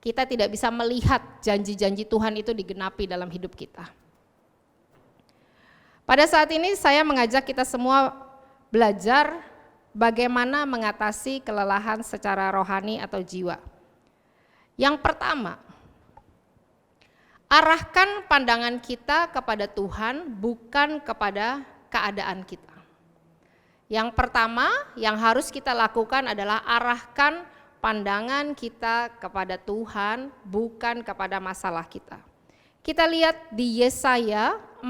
Kita tidak bisa melihat janji-janji Tuhan itu digenapi dalam hidup kita. Pada saat ini saya mengajak kita semua belajar bagaimana mengatasi kelelahan secara rohani atau jiwa. Yang pertama, arahkan pandangan kita kepada Tuhan, bukan kepada keadaan kita. Yang pertama yang harus kita lakukan adalah arahkan pandangan kita kepada Tuhan, bukan kepada masalah kita. Kita lihat di Yesaya 40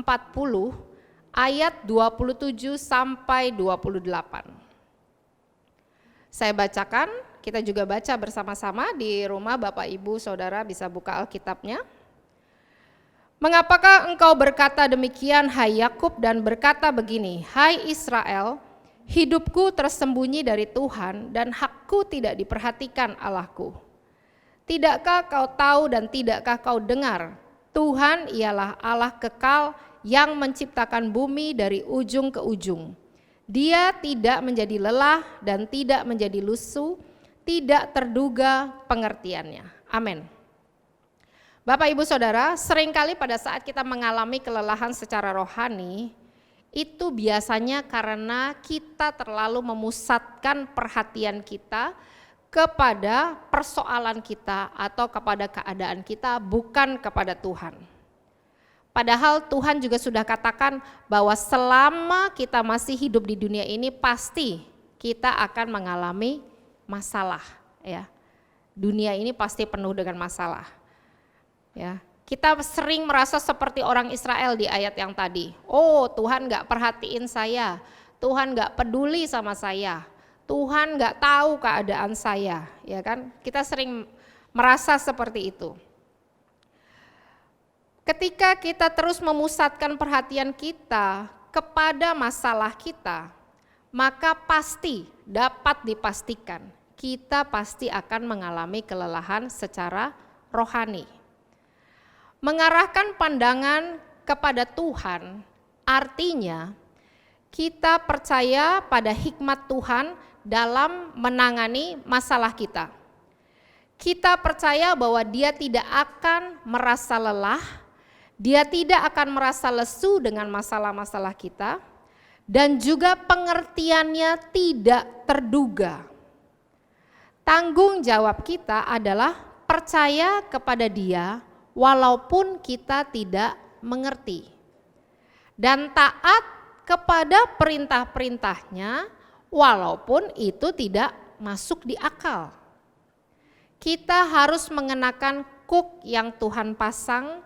ayat 27 sampai 28. Saya bacakan, kita juga baca bersama-sama di rumah, Bapak Ibu Saudara bisa buka Alkitabnya. Mengapakah engkau berkata demikian, hai Yakub, dan berkata begini, hai Israel, hidupku tersembunyi dari Tuhan dan hakku tidak diperhatikan Allahku. Tidakkah kau tahu dan tidakkah kau dengar, Tuhan ialah Allah kekal yang menciptakan bumi dari ujung ke ujung. Dia tidak menjadi lelah dan tidak menjadi lusuh, tidak terduga pengertiannya. Amin. Bapak Ibu Saudara, seringkali pada saat kita mengalami kelelahan secara rohani, itu biasanya karena kita terlalu memusatkan perhatian kita kepada persoalan kita atau kepada keadaan kita, bukan kepada Tuhan. Padahal Tuhan juga sudah katakan bahwa selama kita masih hidup di dunia ini pasti kita akan mengalami masalah. Ya, dunia ini pasti penuh dengan masalah. Ya, kita sering merasa seperti orang Israel di ayat yang tadi. Oh, Tuhan gak perhatiin saya, Tuhan gak peduli sama saya, Tuhan gak tahu keadaan saya, ya kan? Kita sering merasa seperti itu. Ketika kita terus memusatkan perhatian kita kepada masalah kita, maka pasti dapat dipastikan kita pasti akan mengalami kelelahan secara rohani. Mengarahkan pandangan kepada Tuhan artinya kita percaya pada hikmat Tuhan dalam menangani masalah kita. Kita percaya bahwa Dia tidak akan merasa lelah, Dia tidak akan merasa lesu dengan masalah-masalah kita, dan juga pengertiannya tidak terduga. Tanggung jawab kita adalah percaya kepada Dia walaupun kita tidak mengerti, dan taat kepada perintah-perintahnya walaupun itu tidak masuk di akal. Kita harus mengenakan kuk yang Tuhan pasang,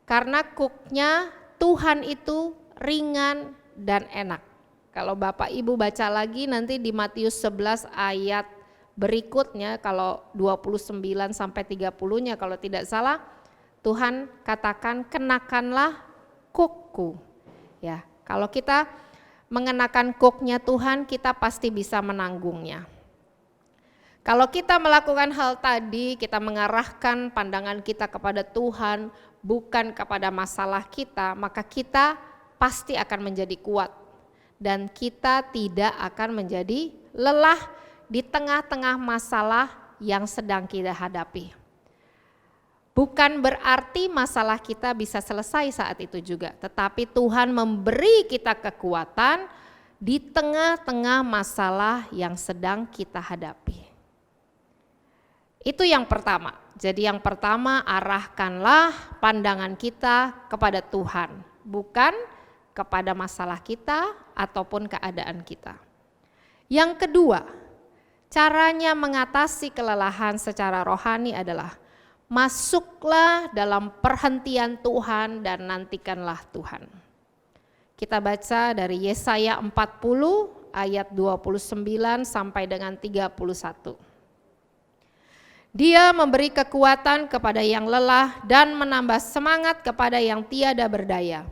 karena kuknya Tuhan itu ringan dan enak. Kalau Bapak Ibu baca lagi nanti di Matius 11 ayat berikutnya, kalau 29 sampai 30-nya kalau tidak salah, Tuhan katakan kenakanlah kukku. Ya, kalau kita mengenakan kuknya Tuhan, kita pasti bisa menanggungnya. Kalau kita melakukan hal tadi, kita mengarahkan pandangan kita kepada Tuhan, bukan kepada masalah kita, maka kita pasti akan menjadi kuat. Dan kita tidak akan menjadi lelah di tengah-tengah masalah yang sedang kita hadapi. Bukan berarti masalah kita bisa selesai saat itu juga, tetapi Tuhan memberi kita kekuatan di tengah-tengah masalah yang sedang kita hadapi. Itu yang pertama. Jadi yang pertama, arahkanlah pandangan kita kepada Tuhan, bukan kepada masalah kita ataupun keadaan kita. Yang kedua, caranya mengatasi kelelahan secara rohani adalah Masuklah dalam perhentian Tuhan dan nantikanlah Tuhan. Kita baca dari Yesaya 40 ayat 29 sampai dengan 31. Dia memberi kekuatan kepada yang lelah dan menambah semangat kepada yang tiada berdaya.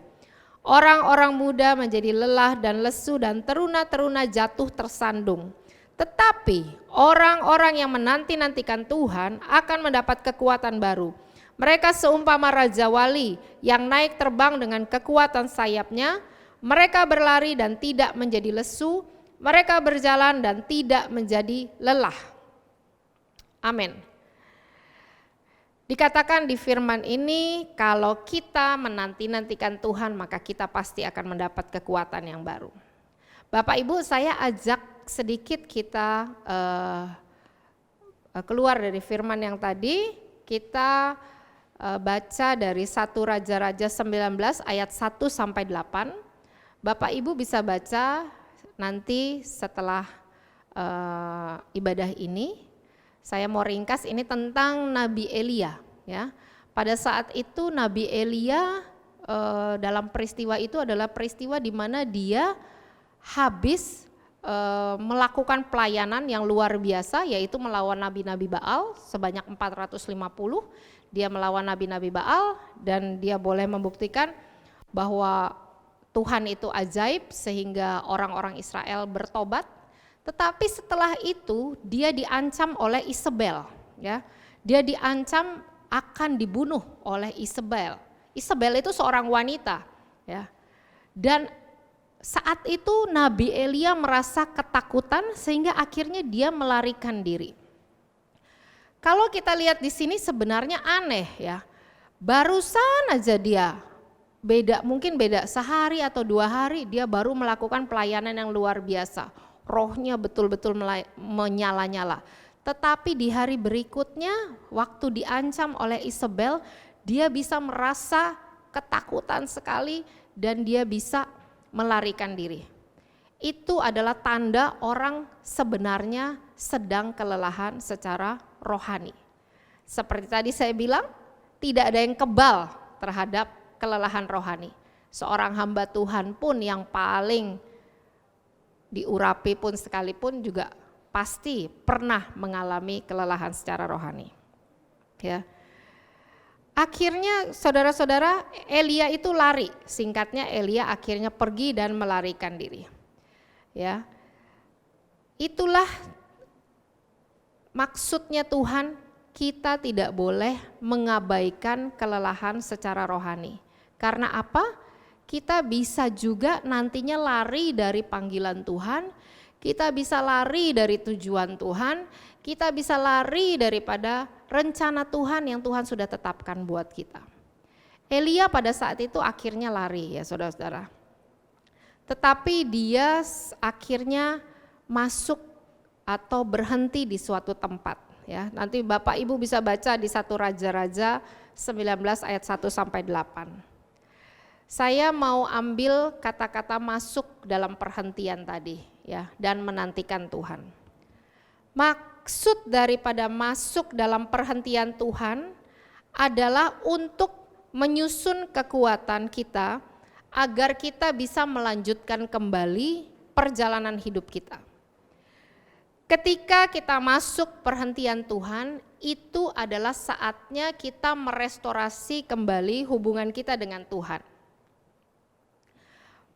Orang-orang muda menjadi lelah dan lesu dan teruna-teruna jatuh tersandung. Tetapi orang-orang yang menanti-nantikan Tuhan akan mendapat kekuatan baru. Mereka seumpama Raja Wali yang naik terbang dengan kekuatan sayapnya. Mereka berlari dan tidak menjadi lesu. Mereka berjalan dan tidak menjadi lelah. Amin. Dikatakan di firman ini, kalau kita menanti-nantikan Tuhan, maka kita pasti akan mendapat kekuatan yang baru. Bapak Ibu, saya ajak sedikit kita keluar dari firman yang tadi, kita baca dari 1 Raja-Raja 19 ayat 1 sampai 8. Bapak Ibu bisa baca nanti setelah ibadah ini. Saya mau ringkas, ini tentang Nabi Elia, ya. Pada saat itu Nabi Elia dalam peristiwa itu adalah peristiwa di mana dia habis melakukan pelayanan yang luar biasa, yaitu melawan nabi-nabi Baal sebanyak 450. Dia melawan nabi-nabi Baal dan dia boleh membuktikan bahwa Tuhan itu ajaib sehingga orang-orang Israel bertobat. Tetapi setelah itu dia diancam oleh Isabel, ya. Dia diancam akan dibunuh oleh Isabel. Isabel itu seorang wanita, ya. Dan saat itu Nabi Elia merasa ketakutan sehingga akhirnya dia melarikan diri. Kalau kita lihat di sini sebenarnya aneh, ya. Barusan aja dia mungkin beda sehari atau 2 hari dia baru melakukan pelayanan yang luar biasa. Rohnya betul-betul menyala-nyala. Tetapi di hari berikutnya waktu diancam oleh Isabel, dia bisa merasa ketakutan sekali dan dia bisa melarikan diri. Itu adalah tanda orang sebenarnya sedang kelelahan secara rohani. Seperti tadi saya bilang, tidak ada yang kebal terhadap kelelahan rohani. Seorang hamba Tuhan pun yang paling diurapi pun sekalipun juga pasti pernah mengalami kelelahan secara rohani. Ya. Akhirnya saudara-saudara, Elia itu lari. Singkatnya Elia akhirnya pergi dan melarikan diri. Ya. Itulah maksudnya Tuhan, kita tidak boleh mengabaikan kelelahan secara rohani. Karena apa? Kita bisa juga nantinya lari dari panggilan Tuhan, kita bisa lari dari tujuan Tuhan, kita bisa lari daripada rencana Tuhan yang Tuhan sudah tetapkan buat kita. Elia pada saat itu akhirnya lari, ya saudara-saudara. Tetapi dia akhirnya masuk atau berhenti di suatu tempat, ya. Nanti Bapak Ibu bisa baca di 1 Raja-Raja 19 ayat 1 sampai 8. Saya mau ambil kata-kata masuk dalam perhentian tadi, ya, dan menantikan Tuhan. Maksud daripada masuk dalam perhentian Tuhan adalah untuk menyusun kekuatan kita agar kita bisa melanjutkan kembali perjalanan hidup kita. Ketika kita masuk perhentian Tuhan, itu adalah saatnya kita merestorasi kembali hubungan kita dengan Tuhan.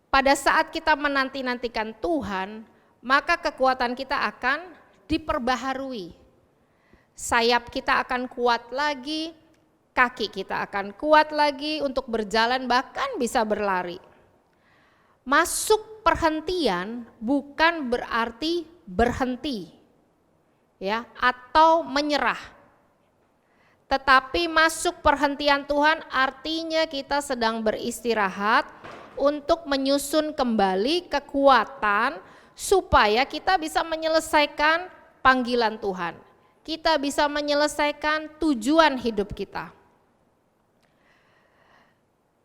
Pada saat kita menanti-nantikan Tuhan, maka kekuatan kita akan diperbaharui. Sayap kita akan kuat lagi, kaki kita akan kuat lagi untuk berjalan bahkan bisa berlari. Masuk perhentian bukan berarti berhenti, ya, atau menyerah. Tetapi masuk perhentian Tuhan artinya kita sedang beristirahat untuk menyusun kembali kekuatan supaya kita bisa menyelesaikan panggilan Tuhan. Kita bisa menyelesaikan tujuan hidup kita.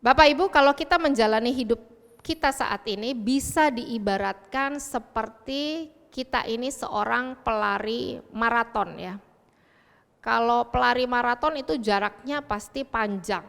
Bapak Ibu, kalau kita menjalani hidup kita saat ini bisa diibaratkan seperti kita ini seorang pelari maraton, ya. Kalau pelari maraton itu jaraknya pasti panjang.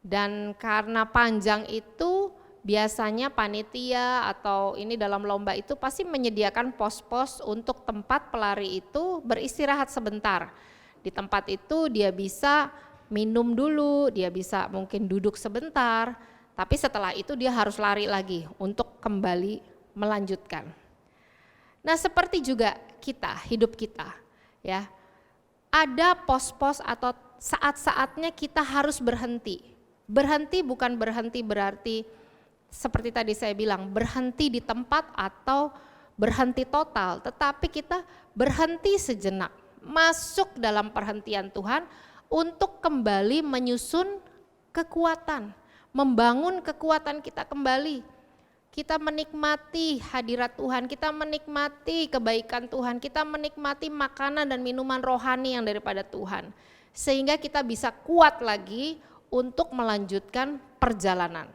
Dan karena panjang itu biasanya panitia atau ini dalam lomba itu pasti menyediakan pos-pos untuk tempat pelari itu beristirahat sebentar. Di tempat itu dia bisa minum dulu, dia bisa mungkin duduk sebentar, tapi setelah itu dia harus lari lagi untuk kembali melanjutkan. Nah, seperti juga kita, hidup kita, ya. Ada pos-pos atau saat-saatnya kita harus berhenti. Berhenti bukan berhenti berarti seperti tadi saya bilang berhenti di tempat atau berhenti total, tetapi kita berhenti sejenak, masuk dalam perhentian Tuhan untuk kembali menyusun kekuatan, membangun kekuatan kita kembali. Kita menikmati hadirat Tuhan, kita menikmati kebaikan Tuhan, kita menikmati makanan dan minuman rohani yang daripada Tuhan. Sehingga kita bisa kuat lagi untuk melanjutkan perjalanan.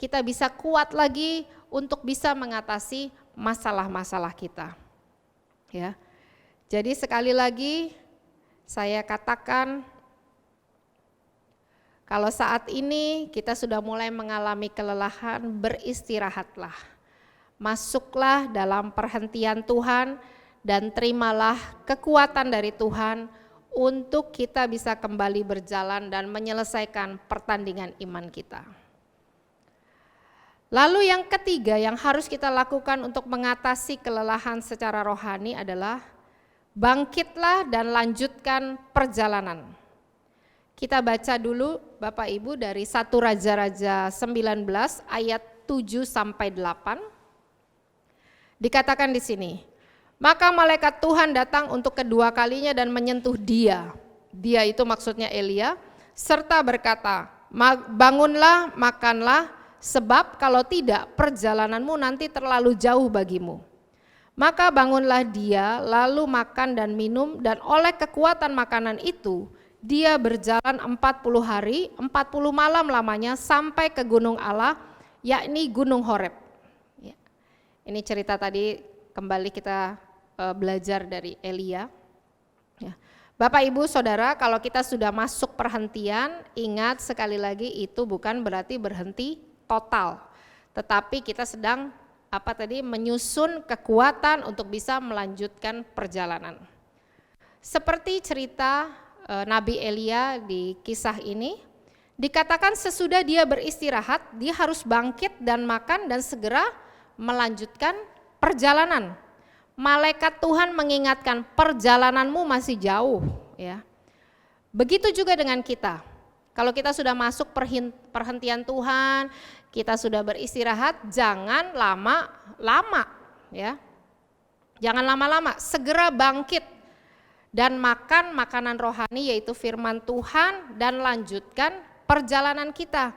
Kita bisa kuat lagi untuk bisa mengatasi masalah-masalah kita. Ya. Jadi sekali lagi saya katakan, kalau saat ini kita sudah mulai mengalami kelelahan, beristirahatlah. Masuklah dalam perhentian Tuhan dan terimalah kekuatan dari Tuhan untuk kita bisa kembali berjalan dan menyelesaikan pertandingan iman kita. Lalu yang ketiga yang harus kita lakukan untuk mengatasi kelelahan secara rohani adalah bangkitlah dan lanjutkan perjalanan. Kita baca dulu Bapak Ibu dari 1 Raja-Raja 19 ayat 7 sampai 8. Dikatakan di sini, maka malaikat Tuhan datang untuk kedua kalinya dan menyentuh dia. Dia itu maksudnya Elia, serta berkata, bangunlah, makanlah, sebab kalau tidak perjalananmu nanti terlalu jauh bagimu. Maka bangunlah dia, lalu makan dan minum, dan oleh kekuatan makanan itu, dia berjalan 40 hari, 40 malam lamanya sampai ke gunung Allah, yakni Gunung Horeb. Ya. Ini cerita tadi kembali kita belajar dari Elia. Ya. Bapak Ibu Saudara, kalau kita sudah masuk perhentian, ingat sekali lagi itu bukan berarti berhenti total. Tetapi kita sedang menyusun kekuatan untuk bisa melanjutkan perjalanan. Seperti cerita Nabi Elia di kisah ini, dikatakan sesudah dia beristirahat, dia harus bangkit dan makan dan segera melanjutkan perjalanan. Malaikat Tuhan mengingatkan perjalananmu masih jauh, ya. Begitu juga dengan kita. Kalau kita sudah masuk perhentian Tuhan, kita sudah beristirahat, jangan lama-lama, ya. Jangan lama-lama, segera bangkit dan makan makanan rohani yaitu firman Tuhan dan lanjutkan perjalanan kita.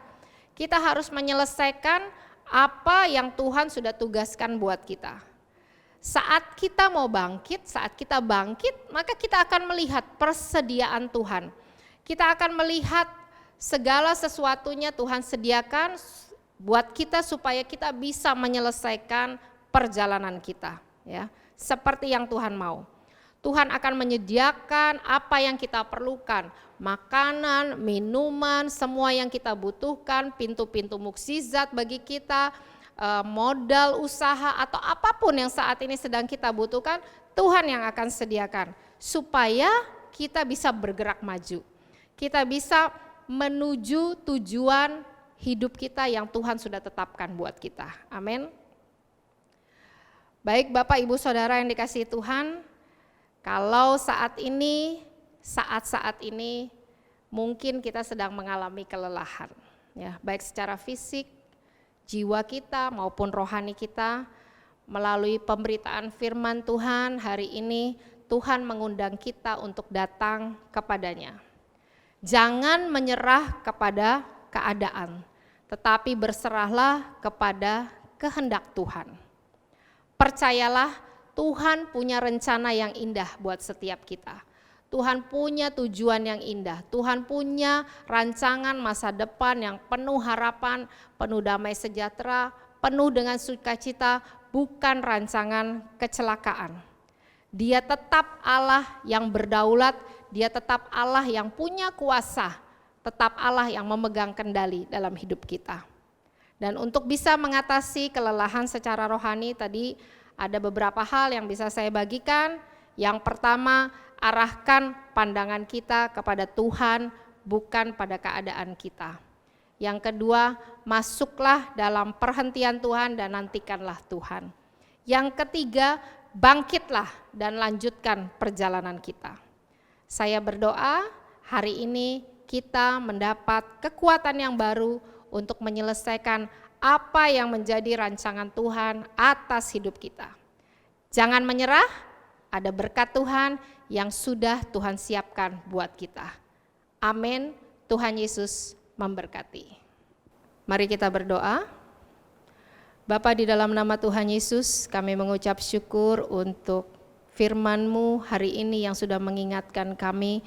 Kita harus menyelesaikan apa yang Tuhan sudah tugaskan buat kita. Saat kita mau bangkit, saat kita bangkit, maka kita akan melihat persediaan Tuhan. Kita akan melihat segala sesuatunya Tuhan sediakan buat kita supaya kita bisa menyelesaikan perjalanan kita, ya. Seperti yang Tuhan mau. Tuhan akan menyediakan apa yang kita perlukan, makanan, minuman, semua yang kita butuhkan, pintu-pintu mukjizat bagi kita, modal usaha atau apapun yang saat ini sedang kita butuhkan, Tuhan yang akan sediakan supaya kita bisa bergerak maju. Kita bisa menuju tujuan hidup kita yang Tuhan sudah tetapkan buat kita. Amin. Baik Bapak Ibu Saudara yang dikasihi Tuhan, kalau saat ini mungkin kita sedang mengalami kelelahan, ya, baik secara fisik, jiwa kita maupun rohani kita. Melalui pemberitaan firman Tuhan hari ini, Tuhan mengundang kita untuk datang kepadanya. Jangan menyerah kepada keadaan, tetapi berserahlah kepada kehendak Tuhan. Percayalah, Tuhan punya rencana yang indah buat setiap kita. Tuhan punya tujuan yang indah. Tuhan punya rancangan masa depan yang penuh harapan, penuh damai sejahtera, penuh dengan sukacita, bukan rancangan kecelakaan. Dia tetap Allah yang berdaulat, Dia tetap Allah yang punya kuasa, tetap Allah yang memegang kendali dalam hidup kita. Dan untuk bisa mengatasi kelelahan secara rohani tadi ada beberapa hal yang bisa saya bagikan. Yang pertama, arahkan pandangan kita kepada Tuhan, bukan pada keadaan kita. Yang kedua, masuklah dalam perhentian Tuhan dan nantikanlah Tuhan. Yang ketiga, bangkitlah dan lanjutkan perjalanan kita. Saya berdoa hari ini kita mendapat kekuatan yang baru untuk menyelesaikan apa yang menjadi rancangan Tuhan atas hidup kita. Jangan menyerah, ada berkat Tuhan yang sudah Tuhan siapkan buat kita. Amin. Tuhan Yesus memberkati. Mari kita berdoa. Bapa, di dalam nama Tuhan Yesus kami mengucap syukur untuk firman-Mu hari ini yang sudah mengingatkan kami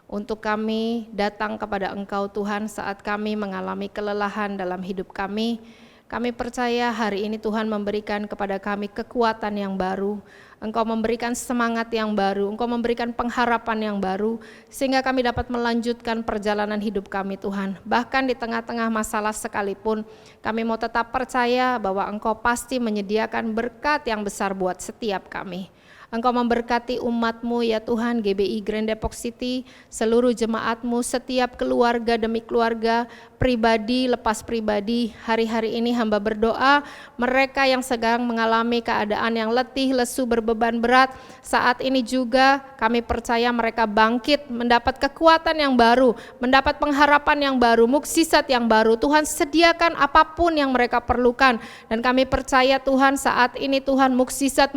untuk kami datang kepada Engkau Tuhan saat kami mengalami kelelahan dalam hidup kami. Kami percaya hari ini Tuhan memberikan kepada kami kekuatan yang baru. Engkau memberikan semangat yang baru, Engkau memberikan pengharapan yang baru, sehingga kami dapat melanjutkan perjalanan hidup kami Tuhan. Bahkan di tengah-tengah masalah sekalipun, kami mau tetap percaya bahwa Engkau pasti menyediakan berkat yang besar buat setiap kami. Engkau memberkati umat-Mu ya Tuhan, GBI Grand Depok City, seluruh jemaat-Mu, setiap keluarga demi keluarga, pribadi lepas pribadi. Hari-hari ini hamba berdoa, mereka yang sedang mengalami keadaan yang letih, lesu, berbeban berat, saat ini juga kami percaya mereka bangkit, mendapat kekuatan yang baru, mendapat pengharapan yang baru, mukjizat yang baru. Tuhan sediakan apapun yang mereka perlukan, dan kami percaya Tuhan saat ini Tuhan mukjizat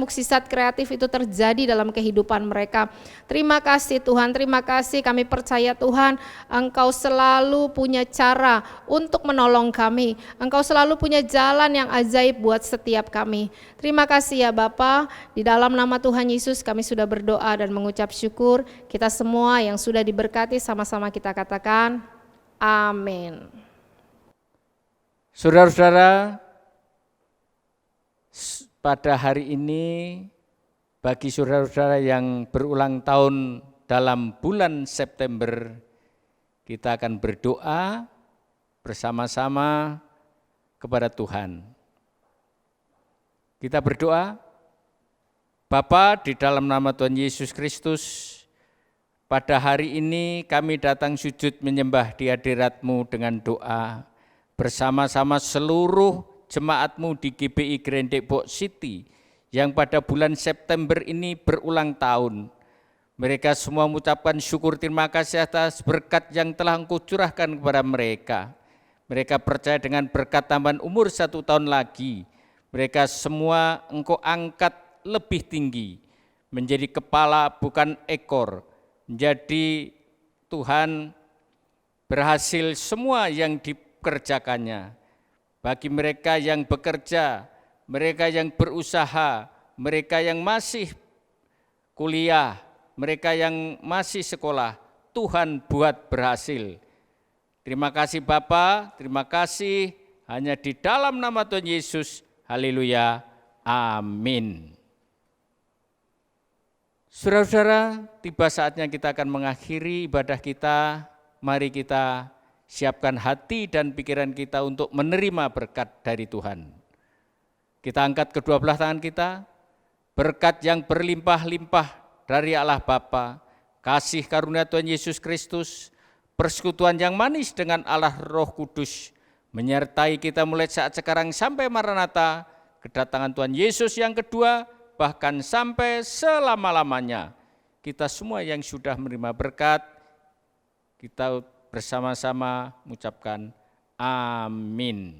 kreatif itu terjadi dalam kehidupan mereka. Terima kasih Tuhan, terima kasih. Kami percaya Tuhan, Engkau selalu punya cara untuk menolong kami. Engkau selalu punya jalan yang ajaib buat setiap kami. Terima kasih ya Bapa. Di dalam nama Tuhan Yesus kami sudah berdoa dan mengucap syukur. Kita semua yang sudah diberkati sama-sama kita katakan amin. Saudara-saudara, pada hari ini bagi saudara-saudara yang berulang tahun dalam bulan September, kita akan berdoa bersama-sama kepada Tuhan. Kita berdoa, Bapa, di dalam nama Tuhan Yesus Kristus, pada hari ini kami datang sujud menyembah di hadirat-Mu dengan doa, bersama-sama seluruh jemaat-Mu di GBI Grand Depok City, yang pada bulan September ini berulang tahun. Mereka semua mengucapkan syukur terima kasih atas berkat yang telah Engkau curahkan kepada mereka. Mereka percaya dengan berkat tambahan umur 1 tahun lagi, mereka semua Engkau angkat lebih tinggi, menjadi kepala bukan ekor, menjadi Tuhan berhasil semua yang dikerjakannya. Bagi mereka yang bekerja, mereka yang berusaha, mereka yang masih kuliah, mereka yang masih sekolah, Tuhan buat berhasil. Terima kasih Bapa, terima kasih, hanya di dalam nama Tuhan Yesus, haleluya, amin. Saudara-saudara, tiba saatnya kita akan mengakhiri ibadah kita. Mari kita siapkan hati dan pikiran kita untuk menerima berkat dari Tuhan. Kita angkat kedua belah tangan kita, berkat yang berlimpah-limpah dari Allah Bapa, kasih karunia Tuhan Yesus Kristus, persekutuan yang manis dengan Allah Roh Kudus, menyertai kita mulai saat sekarang sampai Maranatha, kedatangan Tuhan Yesus yang kedua, bahkan sampai selama-lamanya. Kita semua yang sudah menerima berkat, kita bersama-sama mengucapkan amin.